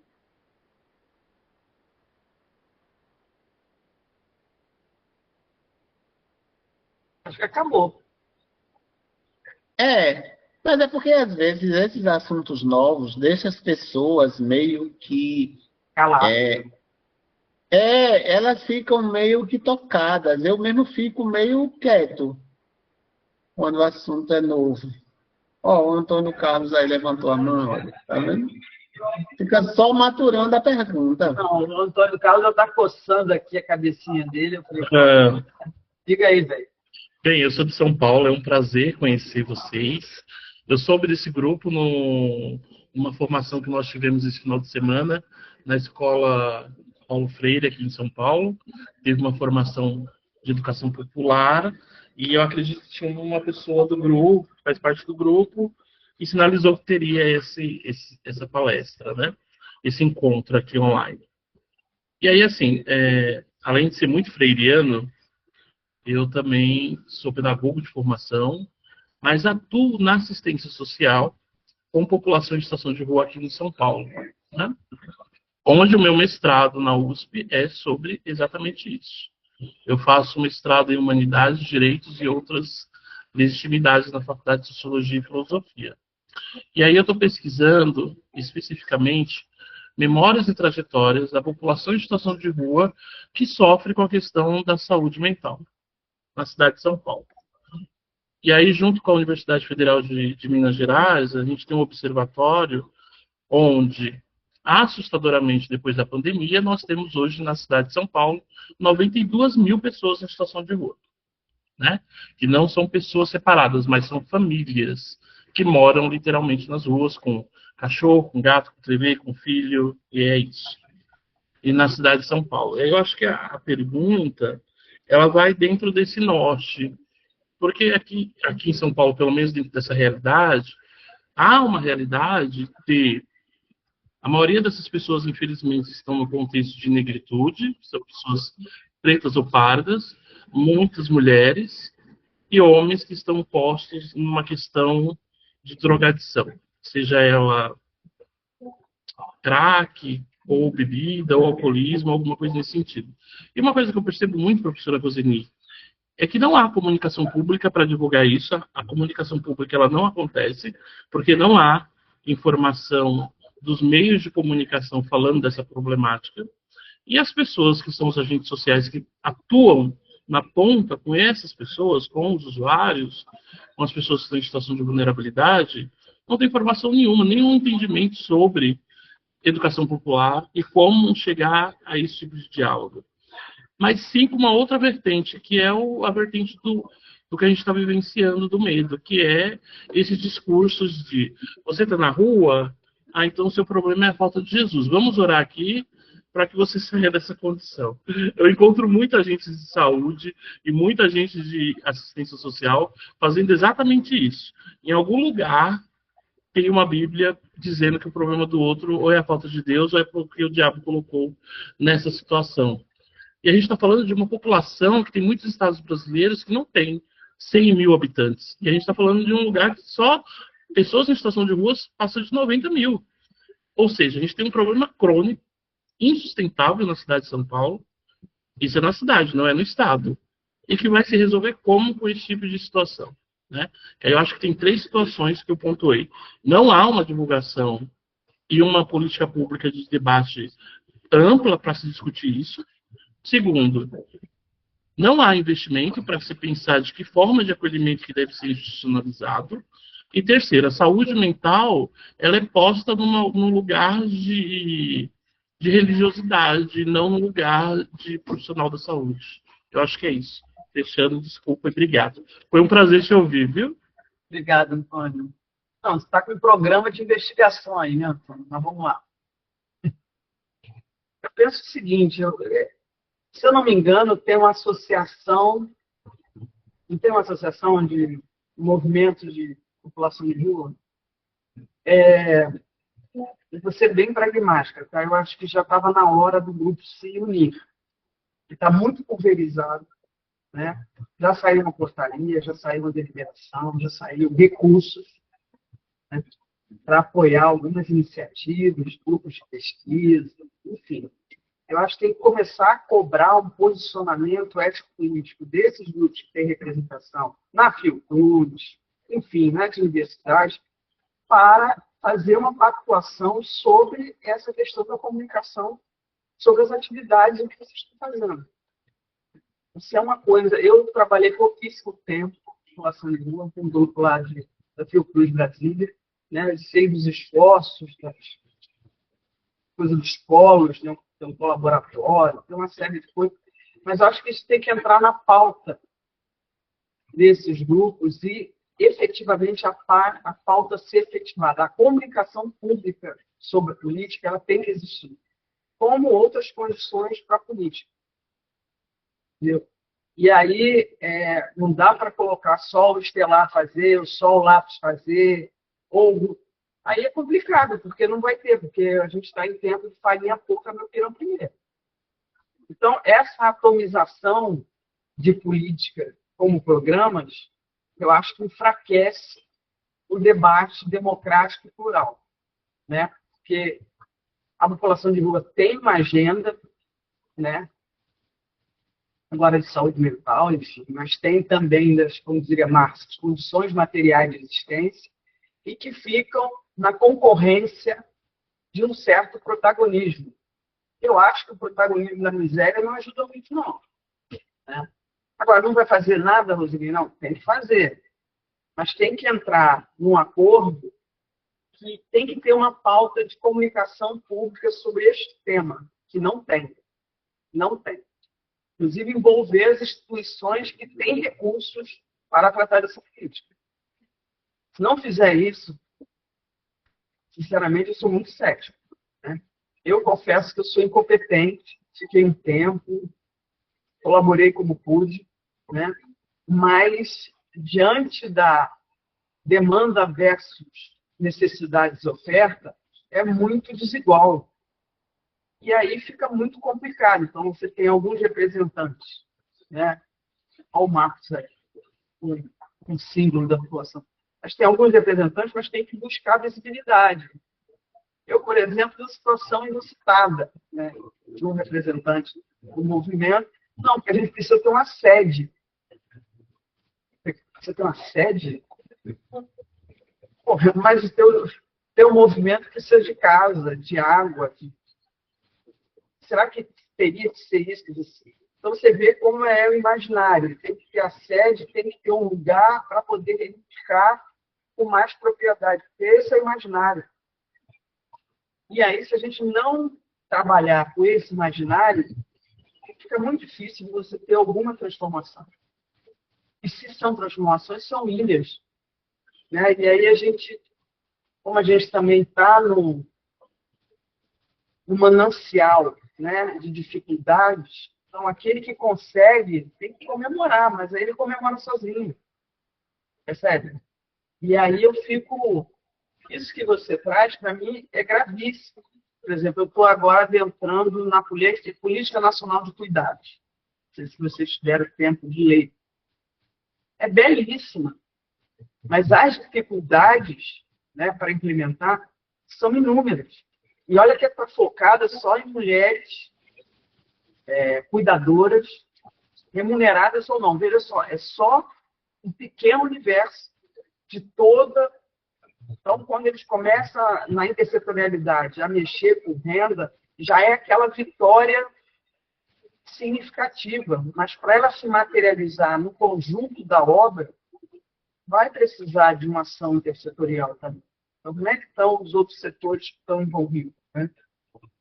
Acho que acabou. Mas é porque às vezes esses assuntos novos deixam as pessoas meio que... Calado. Elas ficam meio que tocadas. Eu mesmo fico meio quieto quando o assunto é novo. O Antônio Carlos aí levantou a mão, olha, tá vendo? Fica só maturando a pergunta. Não, o Antônio Carlos já está coçando aqui a cabecinha dele. Eu falei, diga aí, velho. Bem, eu sou de São Paulo, é um prazer conhecer vocês. Eu soube desse grupo numa formação que nós tivemos esse final de semana na escola Paulo Freire, aqui em São Paulo. Teve uma formação de educação popular e eu acredito que tinha uma pessoa do grupo, que faz parte do grupo, e sinalizou que teria essa palestra, né? Esse encontro aqui online. E aí, assim, além de ser muito freiriano, eu também sou pedagogo de formação, mas atuo na assistência social com população de situação de rua aqui em São Paulo, né? Onde o meu mestrado na USP é sobre exatamente isso. Eu faço mestrado em Humanidades, Direitos e outras legitimidades na Faculdade de Sociologia e Filosofia. E aí eu estou pesquisando, especificamente, memórias e trajetórias da população em situação de rua que sofre com a questão da saúde mental na cidade de São Paulo. E aí, junto com a Universidade Federal de Minas Gerais, a gente tem um observatório onde, assustadoramente, depois da pandemia, nós temos hoje na cidade de São Paulo 92 mil pessoas em situação de rua, né? Que não são pessoas separadas, mas são famílias que moram literalmente nas ruas com cachorro, com gato, com TV, com filho, e é isso. E na cidade de São Paulo. Eu acho que a pergunta, ela vai dentro desse norte, porque aqui em São Paulo, pelo menos dentro dessa realidade, há uma realidade de a maioria dessas pessoas, infelizmente, estão no contexto de negritude, são pessoas pretas ou pardas, muitas mulheres e homens que estão postos numa questão de drogadição, seja ela crack, ou bebida, ou alcoolismo, alguma coisa nesse sentido. E uma coisa que eu percebo muito, professora Roseni, é que não há comunicação pública para divulgar isso. A comunicação pública ela não acontece, porque não há informação dos meios de comunicação falando dessa problemática. E as pessoas que são os agentes sociais que atuam na ponta com essas pessoas, com os usuários, com as pessoas que estão em situação de vulnerabilidade, não tem informação nenhuma, nenhum entendimento sobre educação popular e como chegar a esse tipo de diálogo. Mas sim com uma outra vertente, que é a vertente do que a gente está vivenciando do medo, que é esses discursos de você está na rua, então o seu problema é a falta de Jesus. Vamos orar aqui para que você saia dessa condição. Eu encontro muita gente de saúde e muita gente de assistência social fazendo exatamente isso. Em algum lugar tem uma Bíblia dizendo que o problema do outro ou é a falta de Deus ou é porque o diabo colocou nessa situação. E a gente está falando de uma população que tem muitos estados brasileiros que não tem 100 mil habitantes. E a gente está falando de um lugar que só pessoas em situação de ruas passam de 90 mil. Ou seja, a gente tem um problema crônico, insustentável na cidade de São Paulo. Isso é na cidade, não é no estado. E que vai se resolver como com esse tipo de situação, né? Eu acho que tem 3 situações que eu pontuei. Não há uma divulgação e uma política pública de debate ampla para se discutir isso. Segundo, não há investimento para se pensar de que forma de acolhimento que deve ser institucionalizado. E terceiro, a saúde mental ela é posta num lugar de de religiosidade, não no lugar de profissional da saúde. Eu acho que é isso. Fechando, desculpa e obrigado. Foi um prazer te ouvir, viu? Obrigado, Antônio. Não, você está com um programa de investigação aí, né, Antônio? Mas vamos lá. Eu penso o seguinte, se eu não me engano, tem uma associação, não tem uma associação de movimentos de população de rua? Vou ser bem pragmática, tá? Eu acho que já estava na hora do grupo se unir. Está muito pulverizado, né? Já saiu uma portaria, já saiu uma deliberação, já saiu recursos, né, para apoiar algumas iniciativas, grupos de pesquisa, enfim. Eu acho que tem que começar a cobrar um posicionamento ético-político desses grupos que têm representação na Fiocruz, enfim, nas universidades, para fazer uma pactuação sobre essa questão da comunicação, sobre as atividades que vocês estão fazendo. Isso é uma coisa. Eu trabalhei pouquíssimo tempo em população de rua, com um grupo lá da Fiocruz Brasília, né? Eu sei dos esforços, das coisas dos polos, né? Tem um colaboratório, tem uma série de coisas. Mas eu acho que isso tem que entrar na pauta desses grupos e, efetivamente, a pauta ser efetivada. A comunicação pública sobre a política ela tem que existir, como outras condições para a política. Entendeu? E aí não dá para colocar só o Estelar fazer, ou só o Lápis fazer, ou... Aí é complicado, porque não vai ter, porque a gente está em tempo de farinha pouca no pirão primeiro. Então, essa atomização de política como programas, eu acho que enfraquece o debate democrático e plural, né? Porque a população de rua tem uma agenda, né? Agora de saúde mental, enfim, mas tem também, como diria Marx, as condições materiais de existência e que ficam na concorrência de um certo protagonismo. Eu acho que o protagonismo da miséria não ajuda muito, não. Né? Agora, não vai fazer nada, Roseli? Não, tem que fazer. Mas tem que entrar num acordo que tem que ter uma pauta de comunicação pública sobre este tema, que não tem. Não tem. Inclusive, envolver as instituições que têm recursos para tratar dessa política. Se não fizer isso, sinceramente, eu sou muito cético. Né? Eu confesso que eu sou incompetente, fiquei um tempo, colaborei como pude, né? Mas, diante da demanda versus necessidades e oferta, é muito desigual. E aí fica muito complicado. Então, você tem alguns representantes, né? Olha o Marcos aí, um símbolo da população. Mas tem alguns representantes, mas tem que buscar visibilidade. Eu, por exemplo, tenho situação inusitada, né, de um representante do movimento. Não, porque a gente precisa ter uma sede. Você tem uma sede? Porra, mas o teu movimento precisa de casa, de água. Será que teria que ser isso? Então, você vê como é o imaginário. Tem que ter a sede, tem que ter um lugar para poder reivindicar com mais propriedade. Esse é o imaginário. E aí, se a gente não trabalhar com esse imaginário, fica muito difícil de você ter alguma transformação. E se são transformações, são ilhas. Né? E aí, como a gente também está no manancial, né, de dificuldades, então aquele que consegue tem que comemorar, mas aí ele comemora sozinho. Percebe? E aí eu fico... Isso que você traz, para mim, é gravíssimo. Por exemplo, eu estou agora adentrando na Política Nacional de Cuidados. Não sei se vocês tiveram tempo de ler. É belíssima. Mas as dificuldades, né, para implementar são inúmeras. E olha que está focada só em mulheres cuidadoras, remuneradas ou não. Veja só, é só um pequeno universo de toda... Então, quando eles começam na intersetorialidade a mexer com renda, já é aquela vitória significativa. Mas para ela se materializar no conjunto da obra, vai precisar de uma ação intersetorial também. Então, como é que estão os outros setores que estão envolvidos? Né?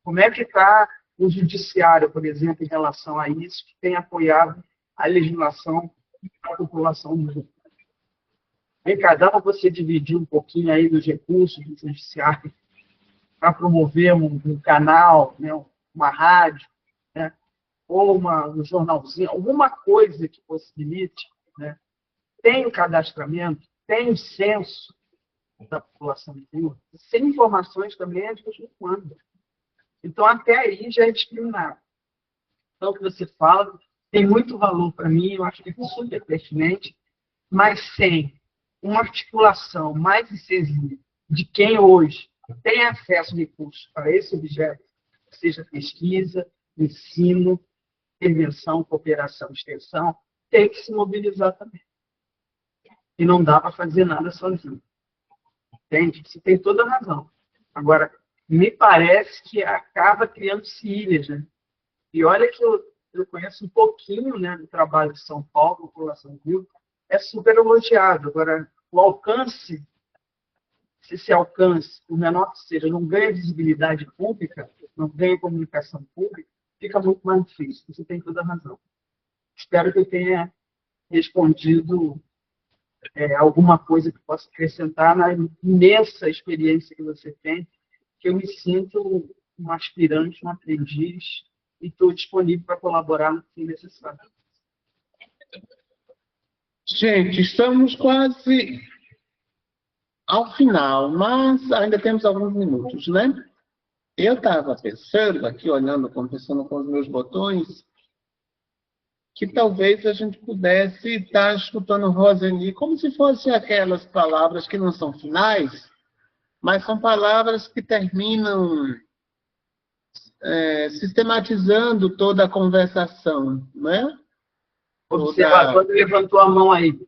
Como é que está o judiciário, por exemplo, em relação a isso, que tem apoiado a legislação da população do Rio? Vem cá, dá para você dividir um pouquinho aí dos recursos do judiciário para promover um canal, né, uma rádio, né, ou um jornalzinho, alguma coisa que possibilite, né? Tem o cadastramento, tem o censo da população do Rio, sem informações também é de vez em quando. Então, até aí já é discriminado. Então, o que você fala tem muito valor para mim, eu acho que é super pertinente, mas sem uma articulação mais incisiva de quem hoje tem acesso a recursos para esse objeto, seja pesquisa, ensino, intervenção, cooperação, extensão, tem que se mobilizar também. E não dá para fazer nada sozinho. Entende? Você tem toda a razão. Agora, me parece que acaba criando-se ilhas, né? E olha que eu conheço um pouquinho, né, do trabalho de São Paulo, população do Rio, é super elogiado. Agora, o alcance, se esse alcance, o menor que seja, não ganha visibilidade pública, não ganha comunicação pública, fica muito mais difícil. Você tem toda a razão. Espero que eu tenha respondido alguma coisa que possa acrescentar na imensa experiência que você tem, que eu me sinto um aspirante, um aprendiz, e estou disponível para colaborar no que necessário. Gente, estamos quase ao final, mas ainda temos alguns minutos, né? Eu estava pensando aqui, conversando com os meus botões, que talvez a gente pudesse estar escutando Roseni como se fossem aquelas palavras que não são finais, mas são palavras que terminam sistematizando toda a conversação, né? O observador levantou a mão aí.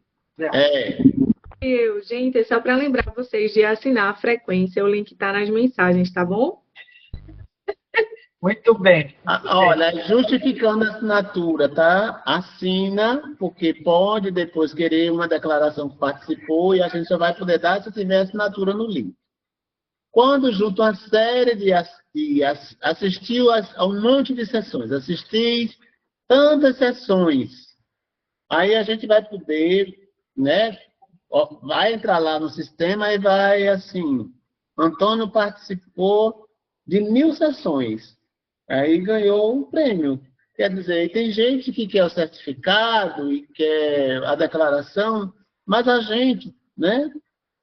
Gente, é só para lembrar vocês de assinar a frequência, o link está nas mensagens, tá bom? Muito bem. Olha, justificando a assinatura, tá? Assina, porque pode depois querer uma declaração que participou e a gente só vai poder dar se tiver assinatura no link. Quando junto uma série assistiu a um monte de sessões, assisti tantas sessões, aí a gente vai poder, né? Vai entrar lá no sistema e vai assim, Antônio participou de 1000 sessões, aí ganhou um prêmio. Quer dizer, tem gente que quer o certificado e quer a declaração, mas a gente, né?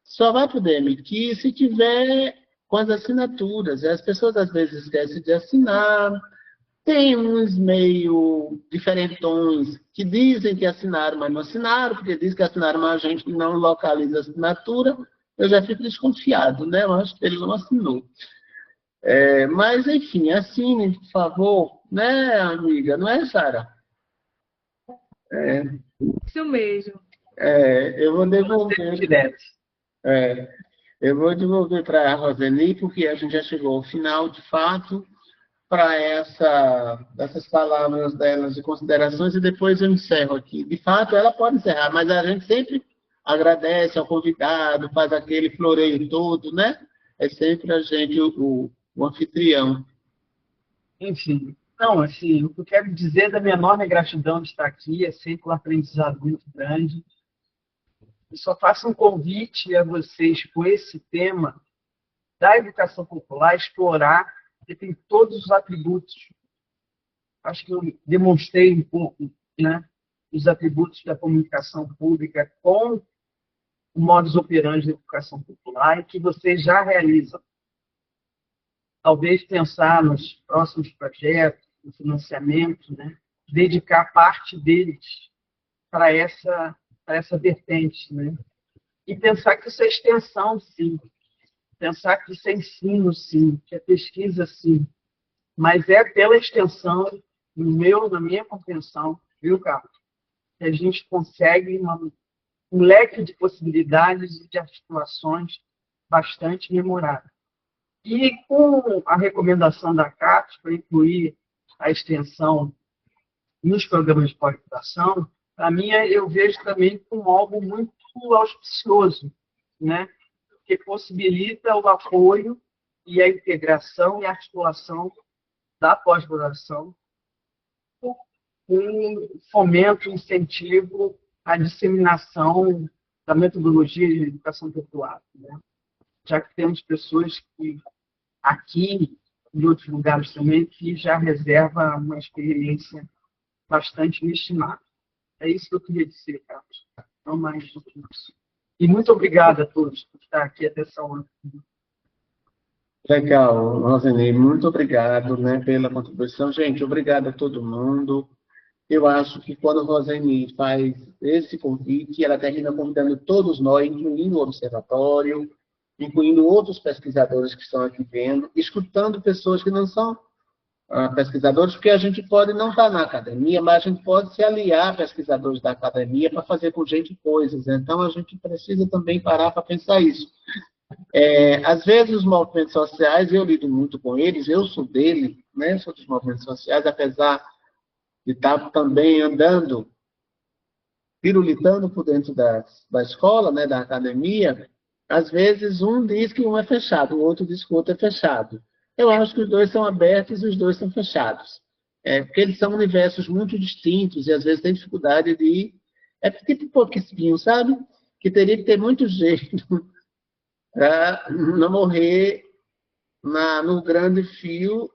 Só vai poder emitir se tiver com as assinaturas. As pessoas, às vezes, esquecem de assinar. Tem uns meio diferentões que dizem que assinaram, mas não assinaram, porque dizem que assinaram, mas a gente não localiza a assinatura. Eu já fico desconfiado, né? Eu acho que ele não assinou. Mas, enfim, assine, por favor. Né, amiga? Não é, Sara? Isso mesmo. Eu vou devolver. Eu vou devolver para a Roseni, porque a gente já chegou ao final, de fato, para essas palavras delas de considerações, e depois eu encerro aqui. De fato, ela pode encerrar, mas a gente sempre agradece ao convidado, faz aquele floreio todo, né? É sempre a gente o anfitrião. Enfim, não, assim, o que eu quero dizer da minha enorme gratidão de estar aqui é sempre um aprendizado muito grande. Eu só faço um convite a vocês com esse tema da educação popular, explorar, porque tem todos os atributos. Acho que eu demonstrei um pouco, né, os atributos da comunicação pública com o modus operandi da educação popular e que vocês já realizam. Talvez pensar nos próximos projetos, no financiamento, né, dedicar parte deles para essa vertente, né? E pensar que isso é extensão, sim. Pensar que isso é ensino, sim. Que é pesquisa, sim. Mas é pela extensão, na minha compreensão, viu, Carlos? Que a gente consegue um leque de possibilidades e de articulações bastante memorável. E com a recomendação da CAPES para incluir a extensão nos programas de pós-graduação, para mim, eu vejo também como algo muito auspicioso, né? Que possibilita o apoio e a integração e articulação da pós-graduação com fomento, incentivo à disseminação da metodologia de educação popular, né? Já que temos pessoas que aqui e em outros lugares também que já reserva uma experiência bastante inestimada. É isso que eu queria dizer, Carlos. Não mais do que isso. E muito obrigado a todos por estar aqui até essa hora. Legal, Roseni, muito obrigado, né, pela contribuição. Gente, obrigado a todo mundo. Eu acho que quando a Roseni faz esse convite, ela termina convidando todos nós, incluindo o observatório, incluindo outros pesquisadores que estão aqui vendo, escutando pessoas que não são pesquisadores, porque a gente pode não estar na academia, mas a gente pode se aliar a pesquisadores da academia para fazer com gente coisas. Então, a gente precisa também parar para pensar isso. Às vezes, os movimentos sociais, eu lido muito com eles, eu sou dele, né, sou dos movimentos sociais, apesar de estar também andando, pirulitando por dentro da escola, né, da academia. Às vezes, um diz que um é fechado, o outro diz que o outro é fechado. Eu acho que os dois são abertos e os dois são fechados. Porque eles são universos muito distintos e, às vezes, tem dificuldade de... É tipo porco-espinho, sabe? Que teria que ter muito jeito para não morrer no grande frio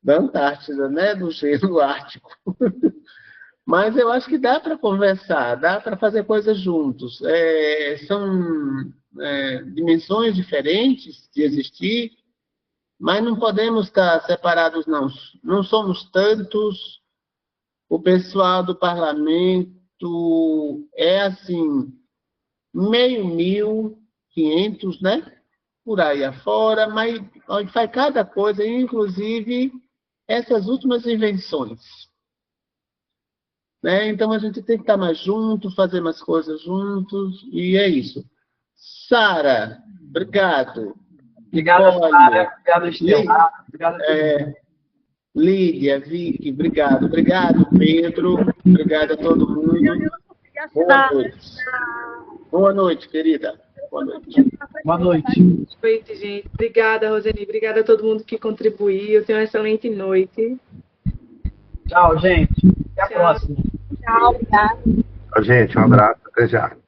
da Antártida, né? Do gelo ártico. Mas eu acho que dá para conversar, dá para fazer coisas juntos. São dimensões diferentes de existir, mas não podemos estar separados, não. Não somos tantos. O pessoal do parlamento é, assim, 500, né? Por aí afora, mas onde faz cada coisa, inclusive essas últimas invenções. Né? Então, a gente tem que estar mais junto, fazer mais coisas juntos, e é isso. Sara, obrigado. Obrigado, Sara. Obrigado, Estela. Obrigado a todos. Lídia, Vicky, obrigado. Obrigado, Pedro. Obrigado a todo mundo. Boa noite. Boa noite, querida. Boa noite. Boa noite. Boa noite, gente. Obrigada, Roseni. Obrigada a todo mundo que contribuiu. Tenha uma excelente noite. Tchau, gente. Até a próxima. Tchau, obrigada. Gente, um abraço. Até já.